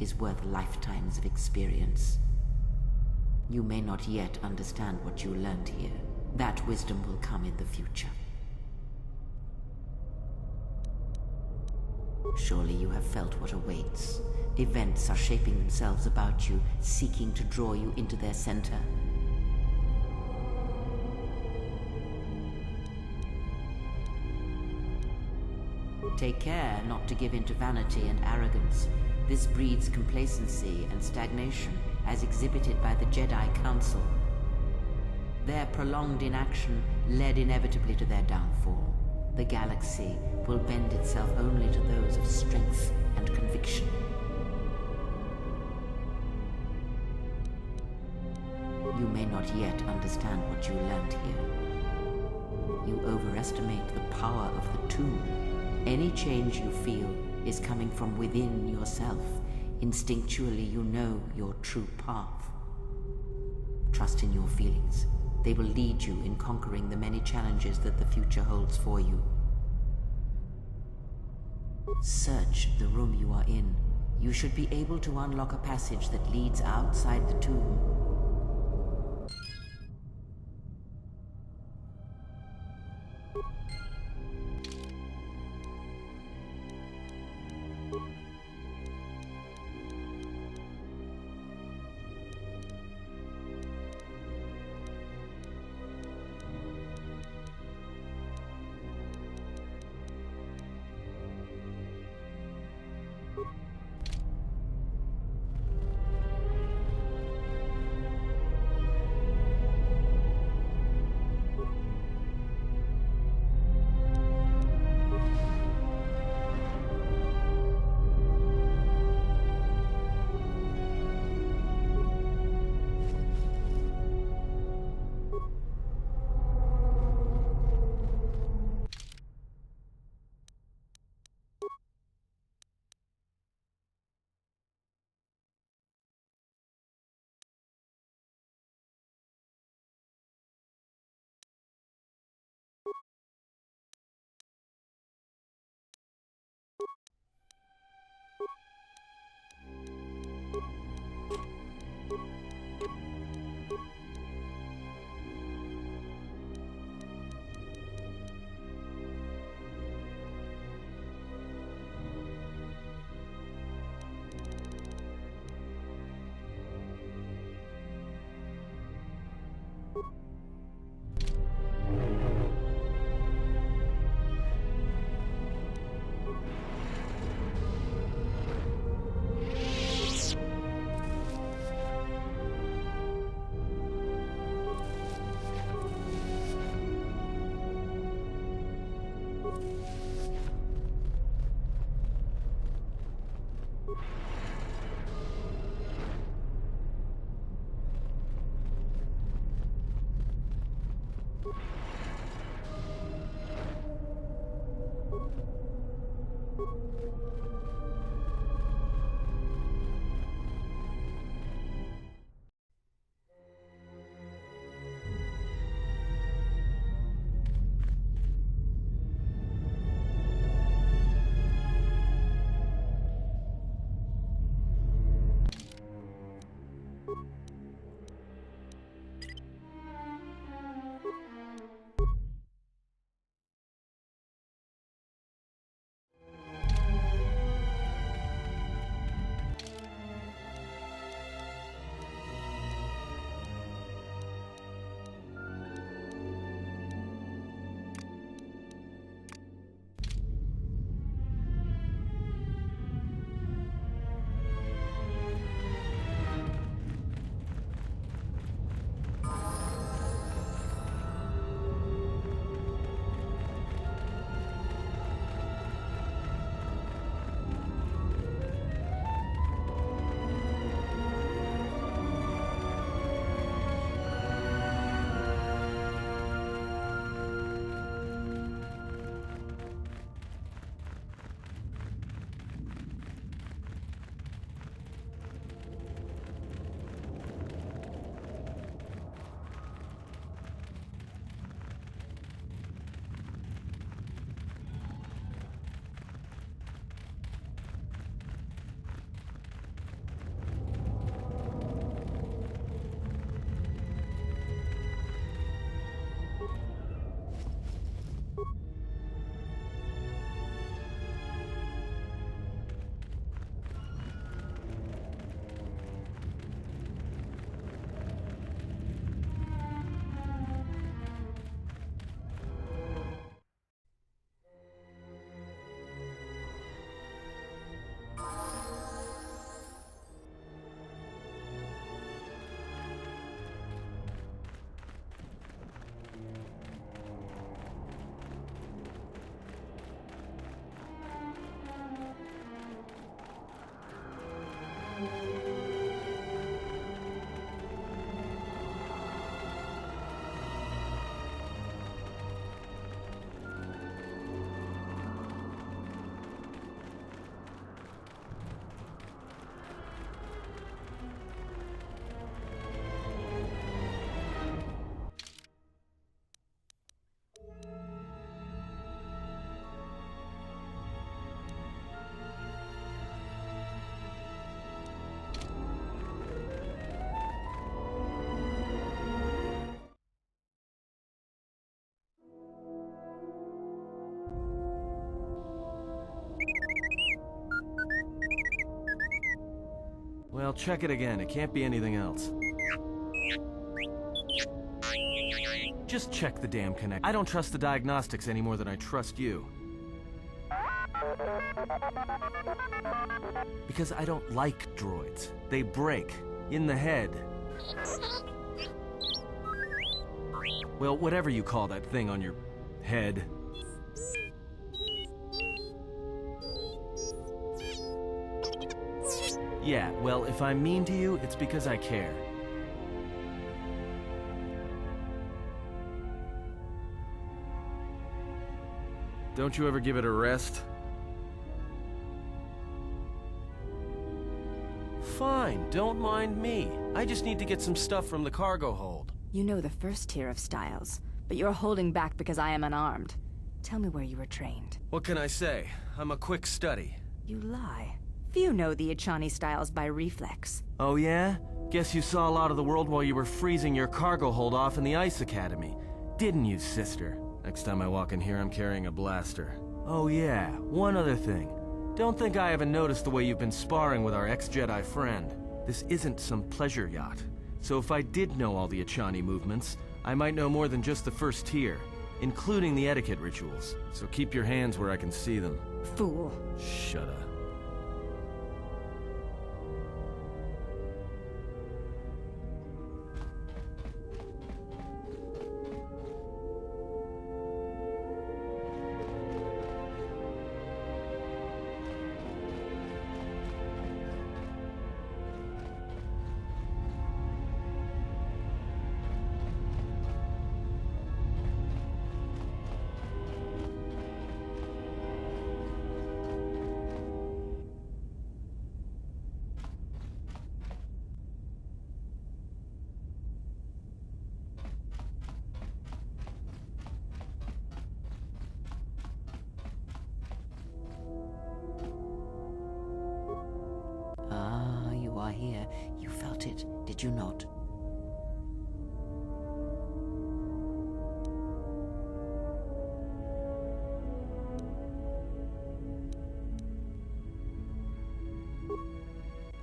is worth lifetimes of experience. You may not yet understand what you learned here. That wisdom will come in the future. Surely you have felt what awaits. Events are shaping themselves about you, seeking to draw you into their center. Take care not to give in to vanity and arrogance. This breeds complacency and stagnation, as exhibited by the Jedi Council. Their prolonged inaction led inevitably to their downfall. The galaxy will bend itself only to those of strength and conviction. You may not yet understand what you learned here. You overestimate the power of the tomb. Any change you feel is coming from within yourself. Instinctually, you know your true path. Trust in your feelings. They will lead you in conquering the many challenges that the future holds for you. Search the room you are in. You should be able to unlock a passage that leads outside the tomb. I'll check it again. It can't be anything else. Just check the damn connect. I don't trust the diagnostics any more than I trust you. Because I don't like droids. They break. In the head. Well, whatever you call that thing on your head. Yeah, well, if I'm mean to you, it's because I care. Don't you ever give it a rest? Fine, don't mind me. I just need to get some stuff from the cargo hold. You know the first tier of styles, but you're holding back because I am unarmed. Tell me where you were trained. What can I say? I'm a quick study. You lie. Few know the Echani styles by reflex. Oh yeah? Guess you saw a lot of the world while you were freezing your cargo hold off in the Ice Academy. Didn't you, sister? Next time I walk in here, I'm carrying a blaster. Oh yeah, one other thing. Don't think I haven't noticed the way you've been sparring with our ex-Jedi friend. This isn't some pleasure yacht. So if I did know all the Echani movements, I might know more than just the first tier, including the etiquette rituals. So keep your hands where I can see them. Fool. Shut up. Here. You felt it, did you not?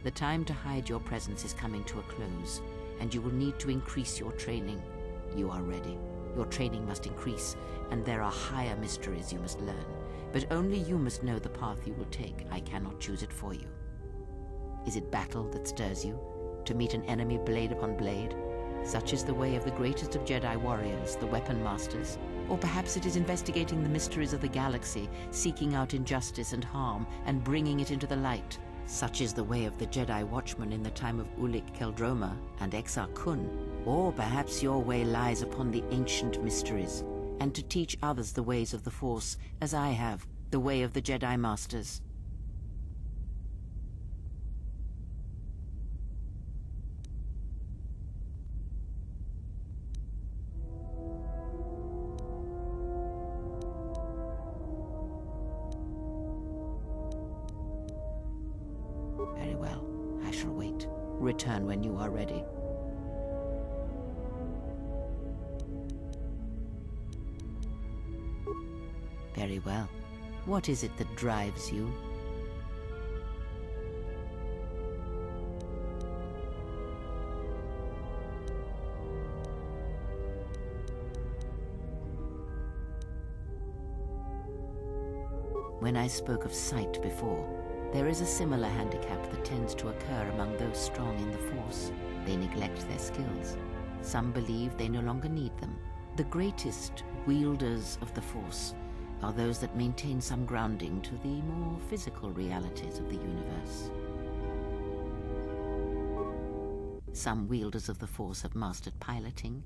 The time to hide your presence is coming to a close, and you will need to increase your training. You are ready. Your training must increase, and there are higher mysteries you must learn. But only you must know the path you will take. I cannot choose it for you. Is it battle that stirs you? To meet an enemy blade upon blade? Such is the way of the greatest of Jedi warriors, the weapon masters. Or perhaps it is investigating the mysteries of the galaxy, seeking out injustice and harm, and bringing it into the light. Such is the way of the Jedi watchman in the time of Ulic Qel-Droma and Exar Kun. Or perhaps your way lies upon the ancient mysteries, and to teach others the ways of the Force, as I have, the way of the Jedi Masters. Very well. I shall wait. Return when you are ready. Very well. What is it that drives you? When I spoke of sight before, there is a similar handicap that tends to occur among those strong in the Force. They neglect their skills. Some believe they no longer need them. The greatest wielders of the Force are those that maintain some grounding to the more physical realities of the universe. Some wielders of the Force have mastered piloting,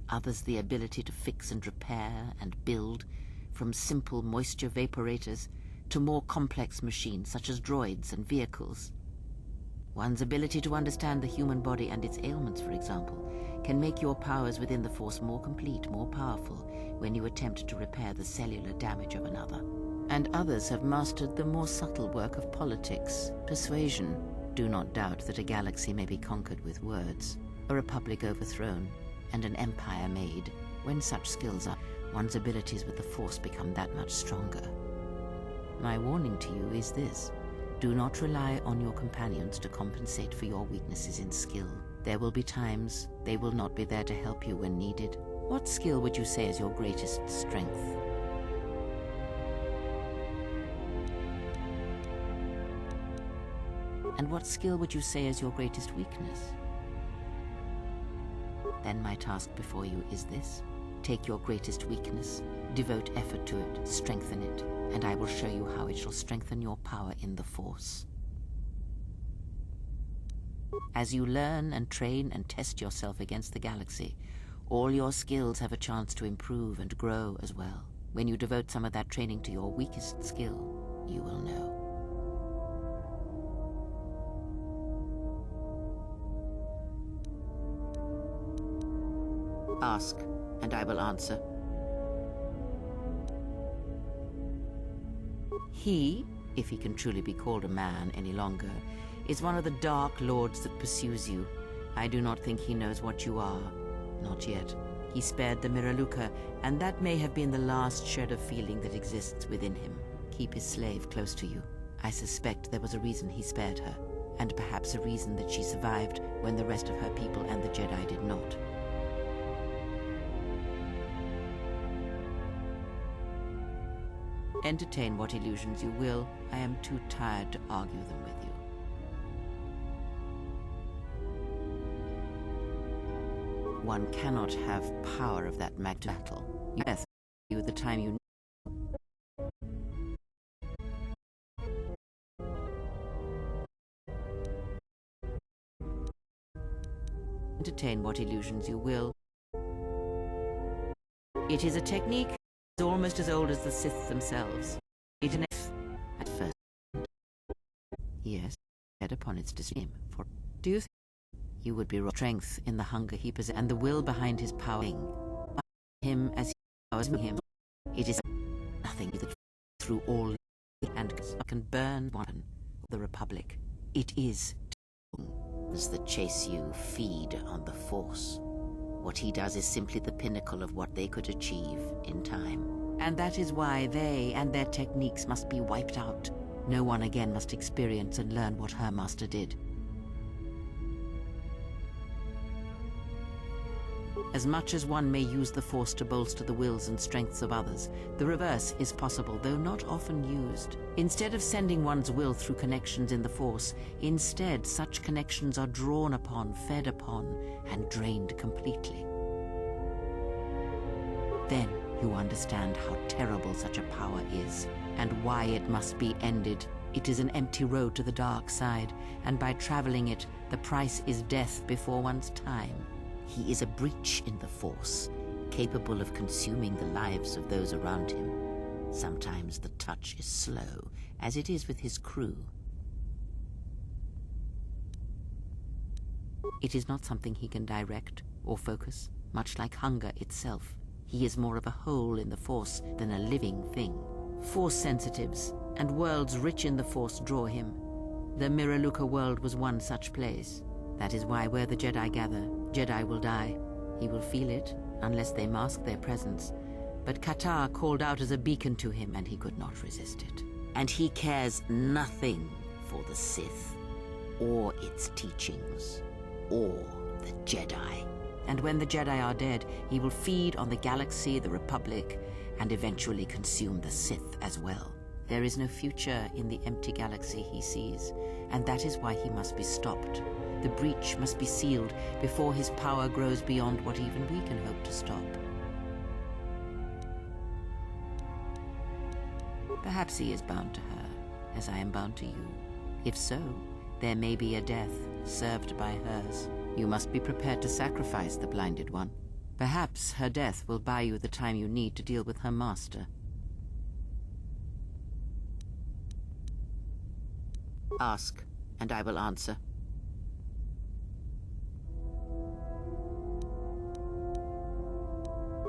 others the ability to fix and repair and build, from simple moisture vaporators to more complex machines such as droids and vehicles. One's ability to understand the human body and its ailments, for example, can make your powers within the Force more complete, more powerful, when you attempt to repair the cellular damage of another. And others have mastered the more subtle work of politics, persuasion. Do not doubt that a galaxy may be conquered with words, a republic overthrown, and an empire made. When such skills are, one's abilities with the Force become that much stronger. My warning to you is this: Do not rely on your companions to compensate for your weaknesses in skill. There will be times they will not be there to help you when needed. What skill would you say is your greatest strength? And what skill would you say is your greatest weakness? Then my task before you is this. Take your greatest weakness, devote effort to it, strengthen it, and I will show you how it shall strengthen your power in the Force. As you learn and train and test yourself against the galaxy, all your skills have a chance to improve and grow as well. When you devote some of that training to your weakest skill, you will know. Ask, and I will answer. He, if he can truly be called a man any longer, is one of the Dark Lords that pursues you. I do not think he knows what you are. Not yet. He spared the Miraluka, and that may have been the last shred of feeling that exists within him. Keep his slave close to you. I suspect there was a reason he spared her, and perhaps a reason that she survived when the rest of her people and the Jedi did not. Entertain what illusions you will. I am too tired to argue them with you. One cannot have power of that battle. Yes, you the time you entertain what illusions you will. It is a technique almost as old as the Sith themselves. It at first. Yes, head upon its decision. For do you think you would be strength in the hunger he possesses and the will behind his power? Him as he powers him. It is nothing that through all and can burn one the Republic. It is that chase you feed on the Force. What he does is simply the pinnacle of what they could achieve in time. And that is why they and their techniques must be wiped out. No one again must experience and learn what her master did. As much as one may use the Force to bolster the wills and strengths of others, the reverse is possible, though not often used. Instead of sending one's will through connections in the Force, instead such connections are drawn upon, fed upon, and drained completely. Then you understand how terrible such a power is, and why it must be ended. It is an empty road to the dark side, and by traveling it, the price is death before one's time. He is a breach in the Force, capable of consuming the lives of those around him. Sometimes the touch is slow, as it is with his crew. It is not something he can direct or focus, much like hunger itself. He is more of a hole in the Force than a living thing. Force sensitives and worlds rich in the Force draw him. The Miraluka world was one such place. That is why where the Jedi gather, Jedi will die. He will feel it, unless they mask their presence. But Katar called out as a beacon to him, and he could not resist it. And he cares nothing for the Sith, or its teachings, or the Jedi. And when the Jedi are dead, he will feed on the galaxy, the Republic, and eventually consume the Sith as well. There is no future in the empty galaxy he sees, and that is why he must be stopped. The breach must be sealed before his power grows beyond what even we can hope to stop. Perhaps he is bound to her, as I am bound to you. If so, there may be a death served by hers. You must be prepared to sacrifice the blinded one. Perhaps her death will buy you the time you need to deal with her master. Ask, and I will answer.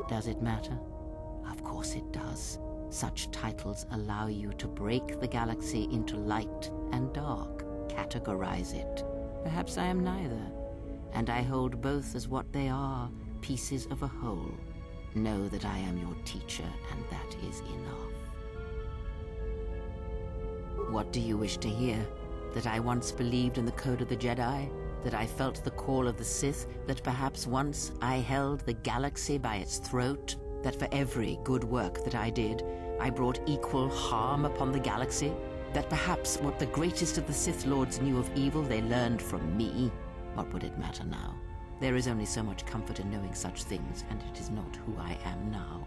Does it matter? Of course it does. Such titles allow you to break the galaxy into light and dark, categorize it. Perhaps I am neither, and I hold both as what they are, pieces of a whole. Know that I am your teacher, and that is enough. What do you wish to hear? That I once believed in the code of the Jedi? That I felt the call of the Sith? That perhaps once I held the galaxy by its throat? That for every good work that I did, I brought equal harm upon the galaxy? That perhaps what the greatest of the Sith Lords knew of evil they learned from me? What would it matter now? There is only so much comfort in knowing such things, and it is not who I am now.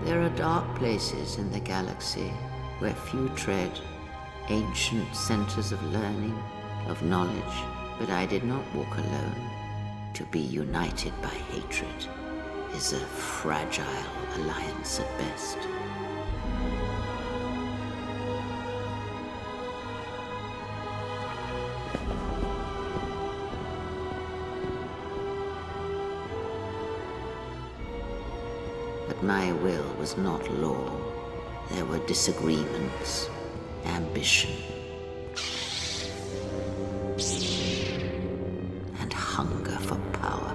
There are dark places in the galaxy where few tread, ancient centers of learning, of knowledge, but I did not walk alone. To be united by hatred is a fragile alliance at best. But my will was not law. There were disagreements, ambition, and hunger for power.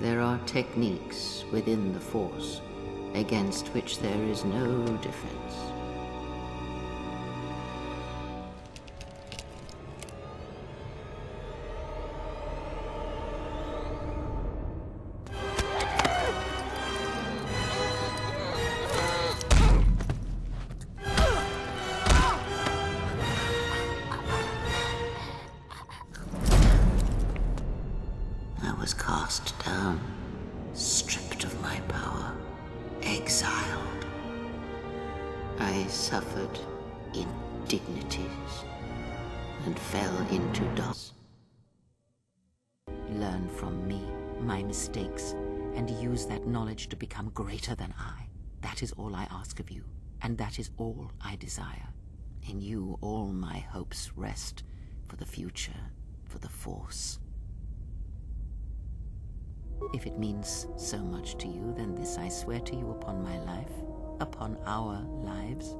There are techniques within the Force against which there is no defense. I was cast down, stripped of my power, exiled. I suffered indignities and fell into dust. Learn from me, my mistakes, and use that knowledge to become greater than I. That is all I ask of you, and that is all I desire. In you all my hopes rest for the future, for the Force. If it means so much to you, then this I swear to you upon my life, upon our lives,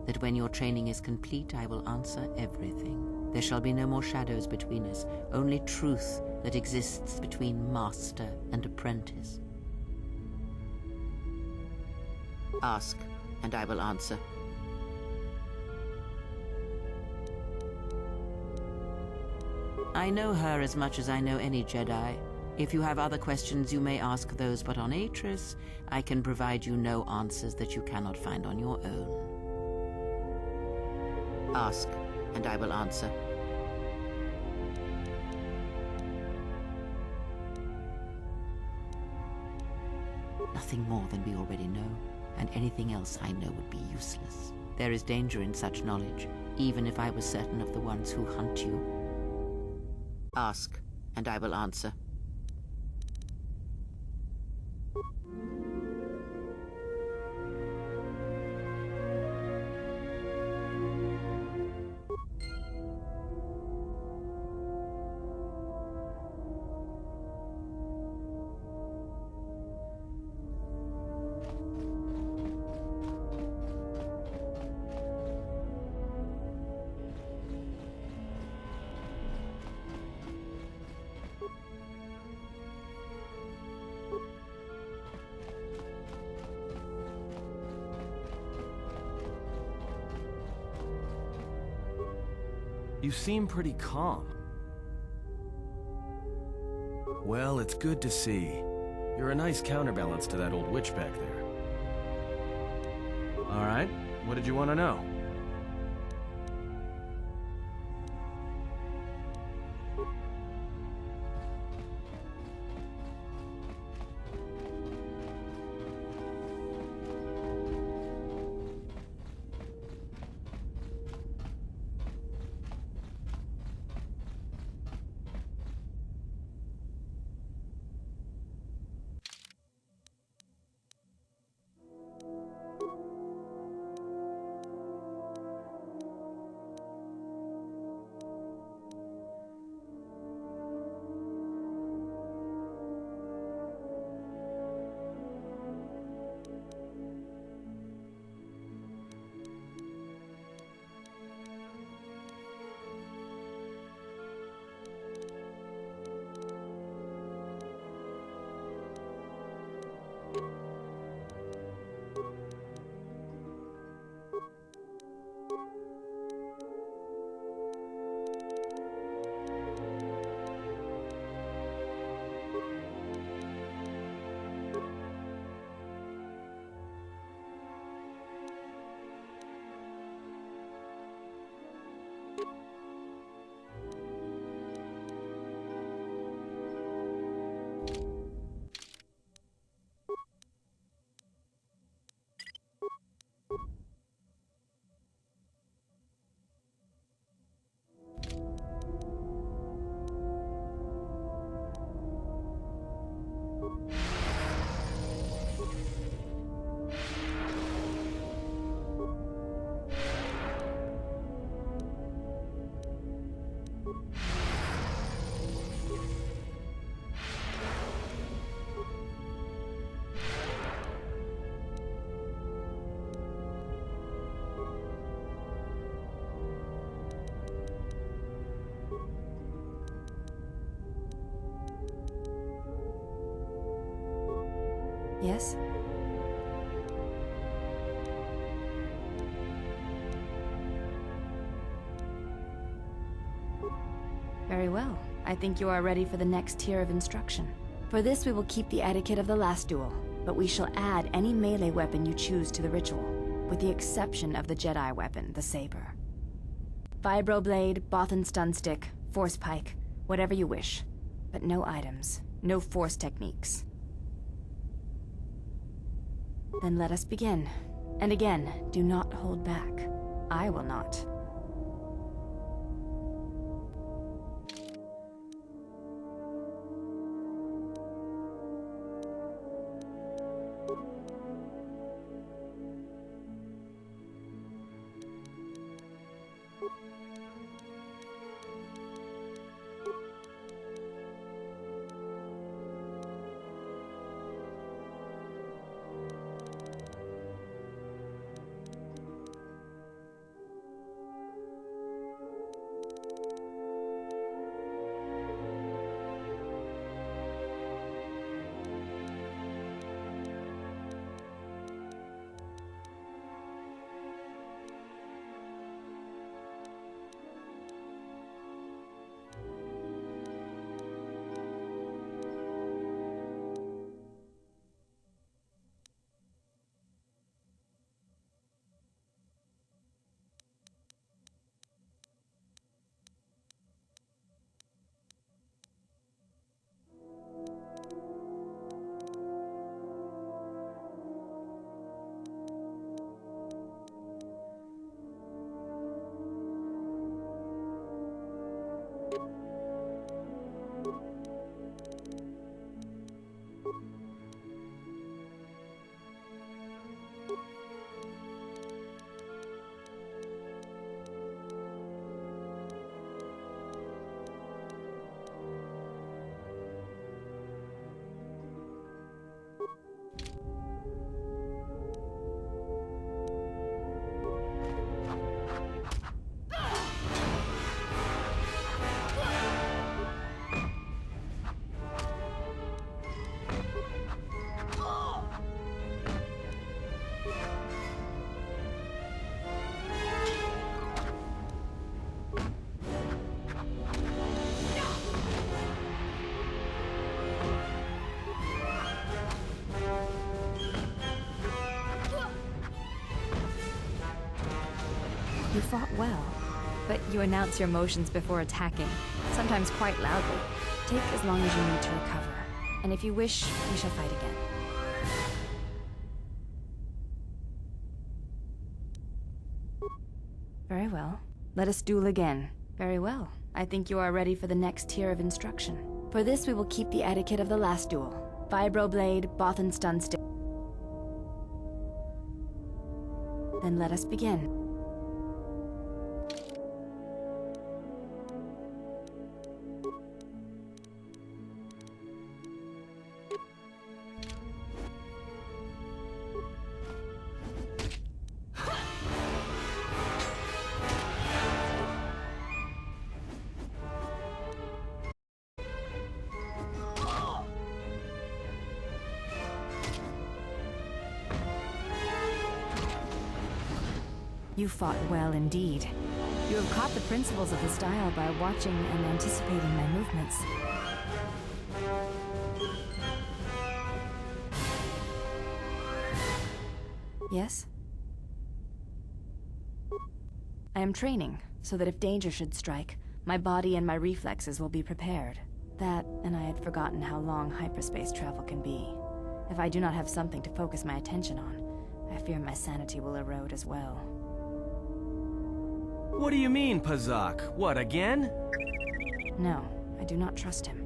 that when your training is complete, I will answer everything. There shall be no more shadows between us, only truth that exists between master and apprentice. Ask, and I will answer. I know her as much as I know any Jedi. If you have other questions, you may ask those, but on Atris, I can provide you no answers that you cannot find on your own. Ask, and I will answer. Nothing more than we already know, and anything else I know would be useless. There is danger in such knowledge, even if I was certain of the ones who hunt you. Ask, and I will answer. You seem pretty calm. Well, it's good to see. You're a nice counterbalance to that old witch back there. All right, what did you want to know? Yes? Very well. I think you are ready for the next tier of instruction. For this, we will keep the etiquette of the last duel, but we shall add any melee weapon you choose to the ritual, with the exception of the Jedi weapon, the saber. Vibroblade, Bothan stun stick, force pike, whatever you wish. But no items, no force techniques. Then let us begin. And again, do not hold back. I will not. You fought well, but you announce your motions before attacking, sometimes quite loudly. Take as long as you need to recover, and if you wish, we shall fight again. Very well. Let us duel again. Very well. I think you are ready for the next tier of instruction. For this, we will keep the etiquette of the last duel. Vibroblade, Bothan stun stick. Then let us begin. You fought well indeed. You have caught the principles of the style by watching and anticipating my movements. Yes? I am training, so that if danger should strike, my body and my reflexes will be prepared. That, and I had forgotten how long hyperspace travel can be. If I do not have something to focus my attention on, I fear my sanity will erode as well. What do you mean, Pazak? What, again? No, I do not trust him.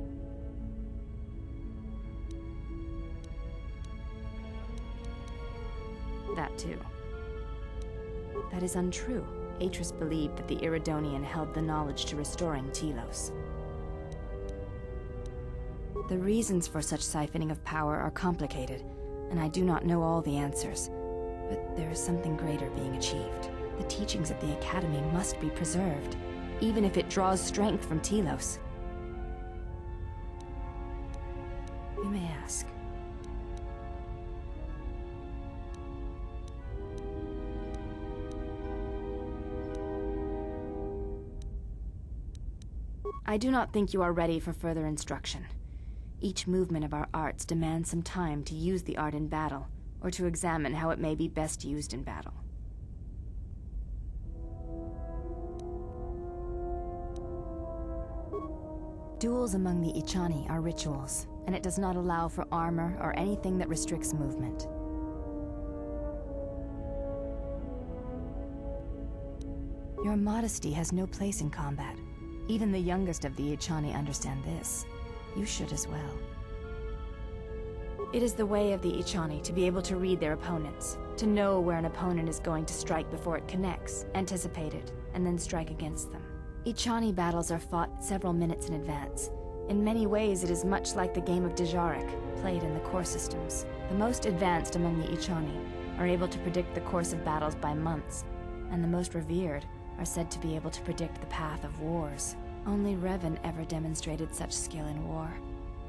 That too. That is untrue. Atris believed that the Iridonian held the knowledge to restoring Telos. The reasons for such siphoning of power are complicated, and I do not know all the answers. But there is something greater being achieved. The teachings of the Academy must be preserved, even if it draws strength from Telos. You may ask. I do not think you are ready for further instruction. Each movement of our arts demands some time to use the art in battle, or to examine how it may be best used in battle. Duels among the Ichani are rituals, and it does not allow for armor or anything that restricts movement. Your modesty has no place in combat. Even the youngest of the Ichani understand this. You should as well. It is the way of the Ichani to be able to read their opponents, to know where an opponent is going to strike before it connects, anticipate it, and then strike against them. Ichani battles are fought several minutes in advance. In many ways, it is much like the game of Dejarik, played in the core systems. The most advanced among the Ichani are able to predict the course of battles by months, and the most revered are said to be able to predict the path of wars. Only Revan ever demonstrated such skill in war,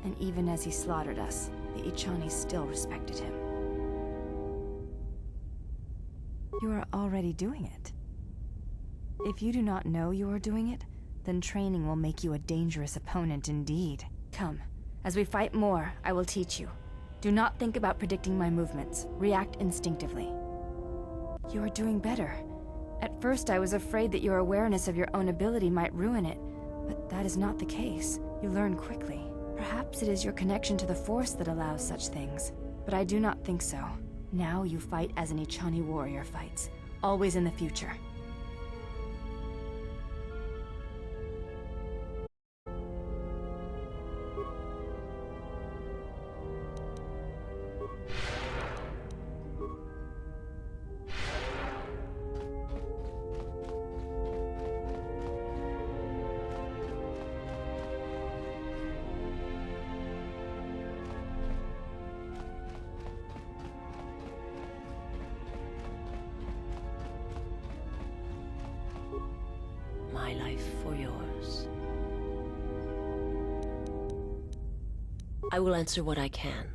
and even as he slaughtered us, the Ichani still respected him. You are already doing it. If you do not know you are doing it, then training will make you a dangerous opponent indeed. Come, as we fight more, I will teach you. Do not think about predicting my movements. React instinctively. You are doing better. At first, I was afraid that your awareness of your own ability might ruin it, but that is not the case. You learn quickly. Perhaps it is your connection to the Force that allows such things, but I do not think so. Now you fight as an Ichani warrior fights, always in the future. My life for yours. I will answer what I can.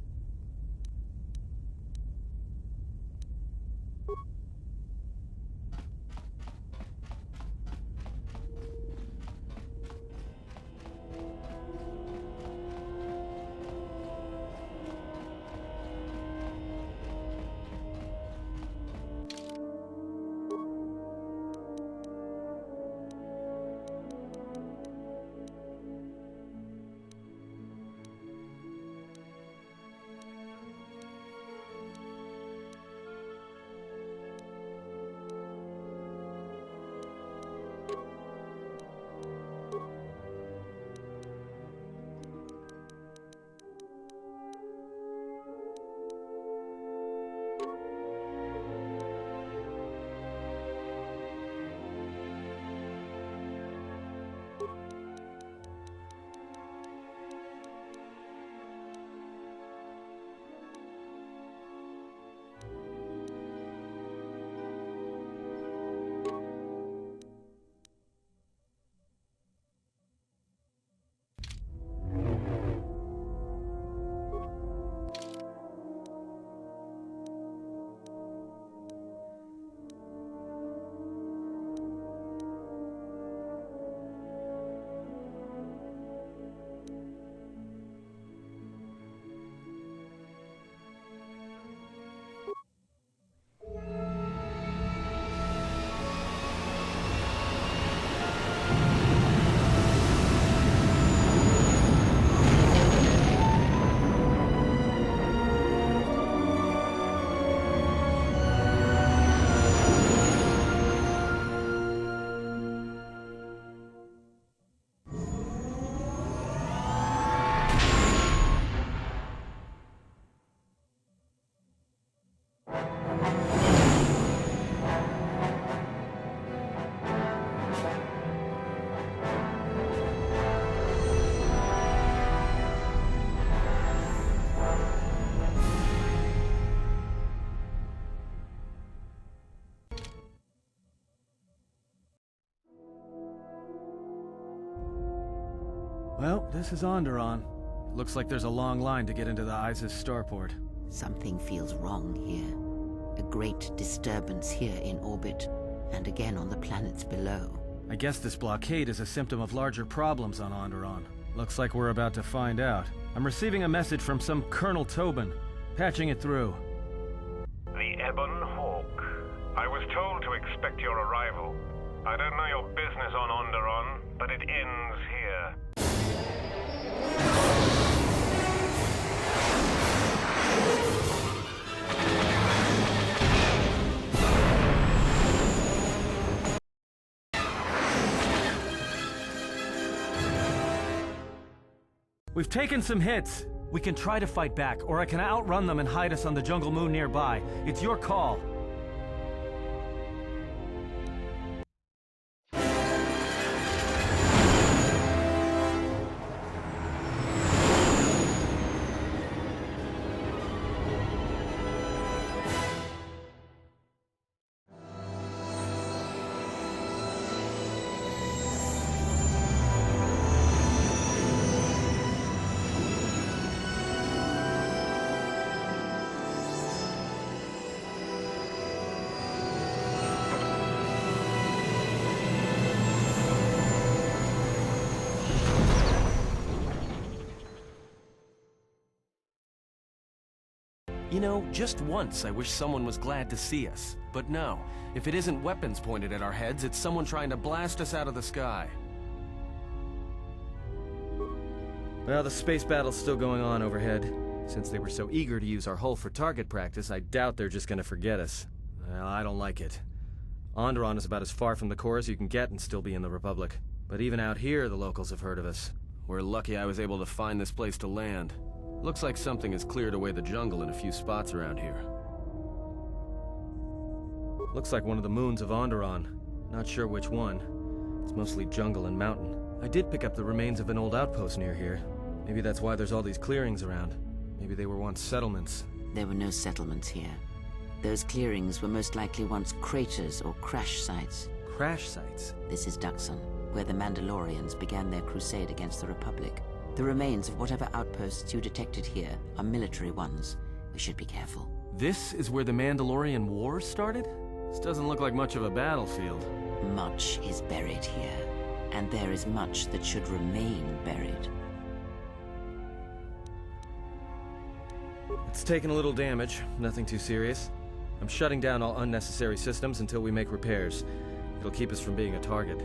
Well, this is Onderon. Looks like there's a long line to get into the Isis starport. Something feels wrong here. A great disturbance here in orbit, and again on the planets below. I guess this blockade is a symptom of larger problems on Onderon. Looks like we're about to find out. I'm receiving a message from some Colonel Tobin. Patching it through. The Ebon Hawk. I was told to expect your arrival. I don't know your business on Onderon, but it ends here. We've taken some hits. We can try to fight back, or I can outrun them and hide us on the jungle moon nearby. It's your call. You know, just once I wish someone was glad to see us. But no, if it isn't weapons pointed at our heads, it's someone trying to blast us out of the sky. Well, the space battle's still going on overhead. Since they were so eager to use our hull for target practice, I doubt they're just gonna forget us. Well, I don't like it. Onderon is about as far from the core as you can get and still be in the Republic. But even out here, the locals have heard of us. We're lucky I was able to find this place to land. Looks like something has cleared away the jungle in a few spots around here. Looks like one of the moons of Onderon. Not sure which one. It's mostly jungle and mountain. I did pick up the remains of an old outpost near here. Maybe that's why there's all these clearings around. Maybe they were once settlements. There were no settlements here. Those clearings were most likely once craters or crash sites. Crash sites? This is Duxon, where the Mandalorians began their crusade against the Republic. The remains of whatever outposts you detected here are military ones. We should be careful. This is where the Mandalorian Wars started? This doesn't look like much of a battlefield. Much is buried here, and there is much that should remain buried. It's taken a little damage, nothing too serious. I'm shutting down all unnecessary systems until we make repairs. It'll keep us from being a target.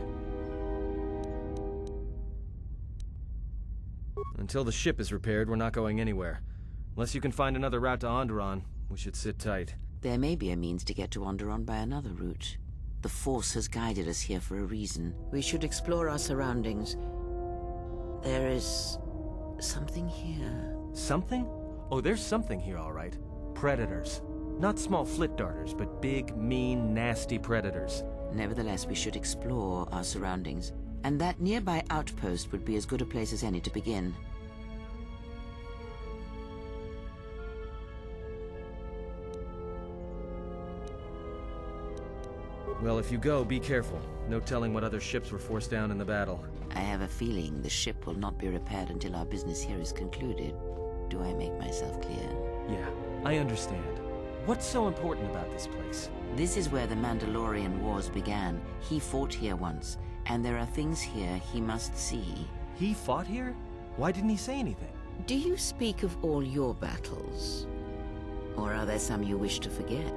Until the ship is repaired, we're not going anywhere. Unless you can find another route to Onderon, we should sit tight. There may be a means to get to Onderon by another route. The Force has guided us here for a reason. We should explore our surroundings. There is something here. Something? Oh, there's something here, all right. Predators. Not small flit darters, but big, mean, nasty predators. Nevertheless, we should explore our surroundings. And that nearby outpost would be as good a place as any to begin. Well, if you go, be careful. No telling what other ships were forced down in the battle. I have a feeling the ship will not be repaired until our business here is concluded. Do I make myself clear? Yeah, I understand. What's so important about this place? This is where the Mandalorian Wars began. He fought here once, and there are things here he must see. He fought here? Why didn't he say anything? Do you speak of all your battles? Or are there some you wish to forget?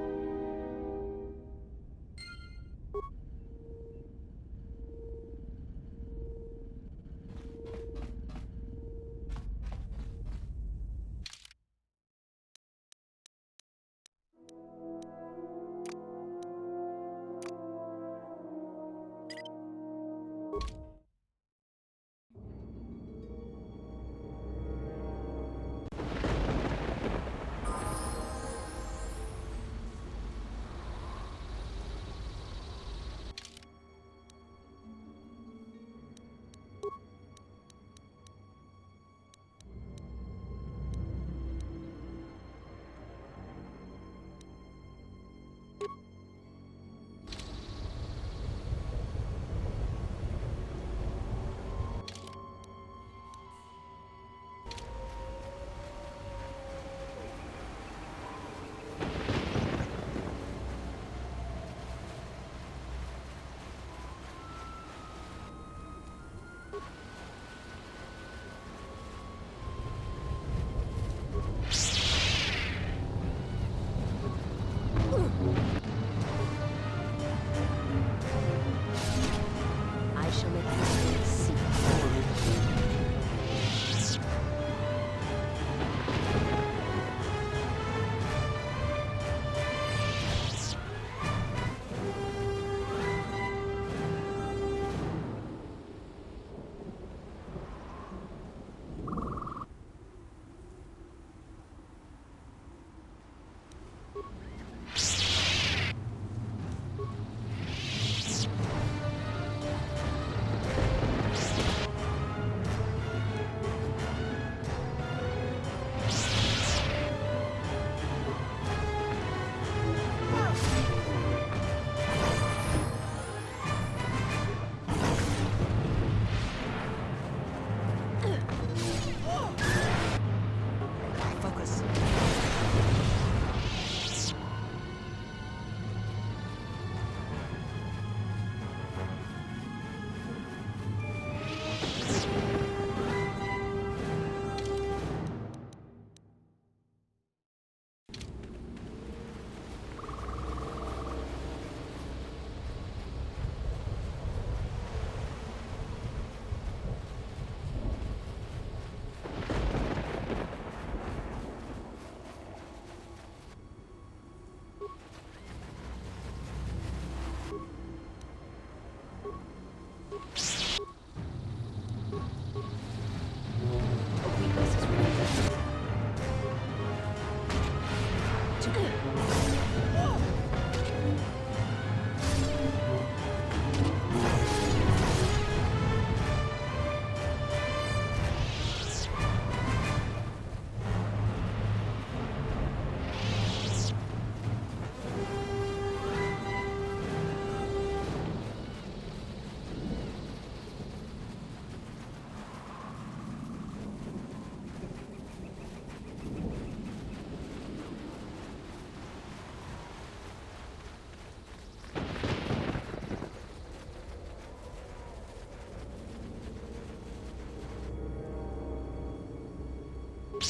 I've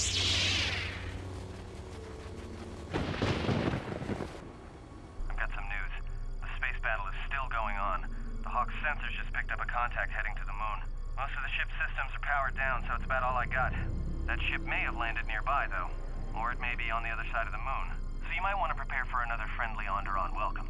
got some news. The space battle is still going on. The Hawk's sensors just picked up a contact heading to the moon. Most of the ship's systems are powered down, so it's about all I got. That ship may have landed nearby, though. Or it may be on the other side of the moon. So you might want to prepare for another friendly Onderon welcome.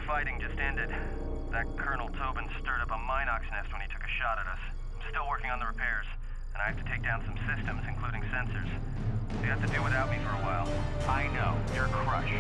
fighting just ended. That Colonel Tobin stirred up a Minox nest when he took a shot at us. I'm still working on the repairs, and I have to take down some systems, including sensors. So you have to do without me for a while. I know. You're crushed.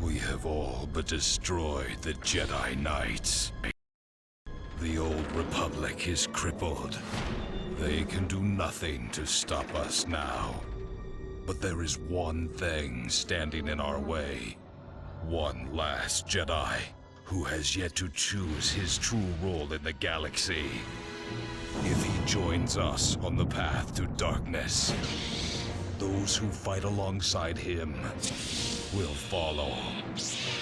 We have all but destroyed the Jedi Knights. The old Republic is crippled. They can do nothing to stop us now. But there is one thing standing in our way. One last Jedi who has yet to choose his true role in the galaxy. If he joins us on the path to darkness, Those who fight alongside him will follow.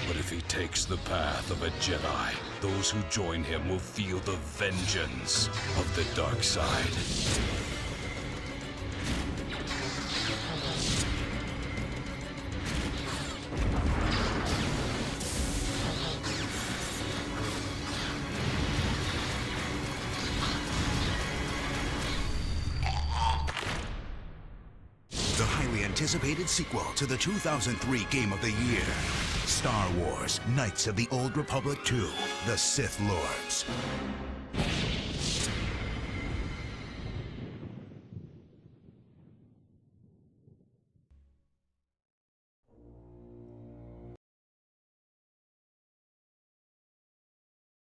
But if he takes the path of a Jedi, those who join him will feel the vengeance of the dark side. The highly anticipated sequel to the 2003 Game of the Year, Star Wars: Knights of the Old Republic 2, The Sith Lords.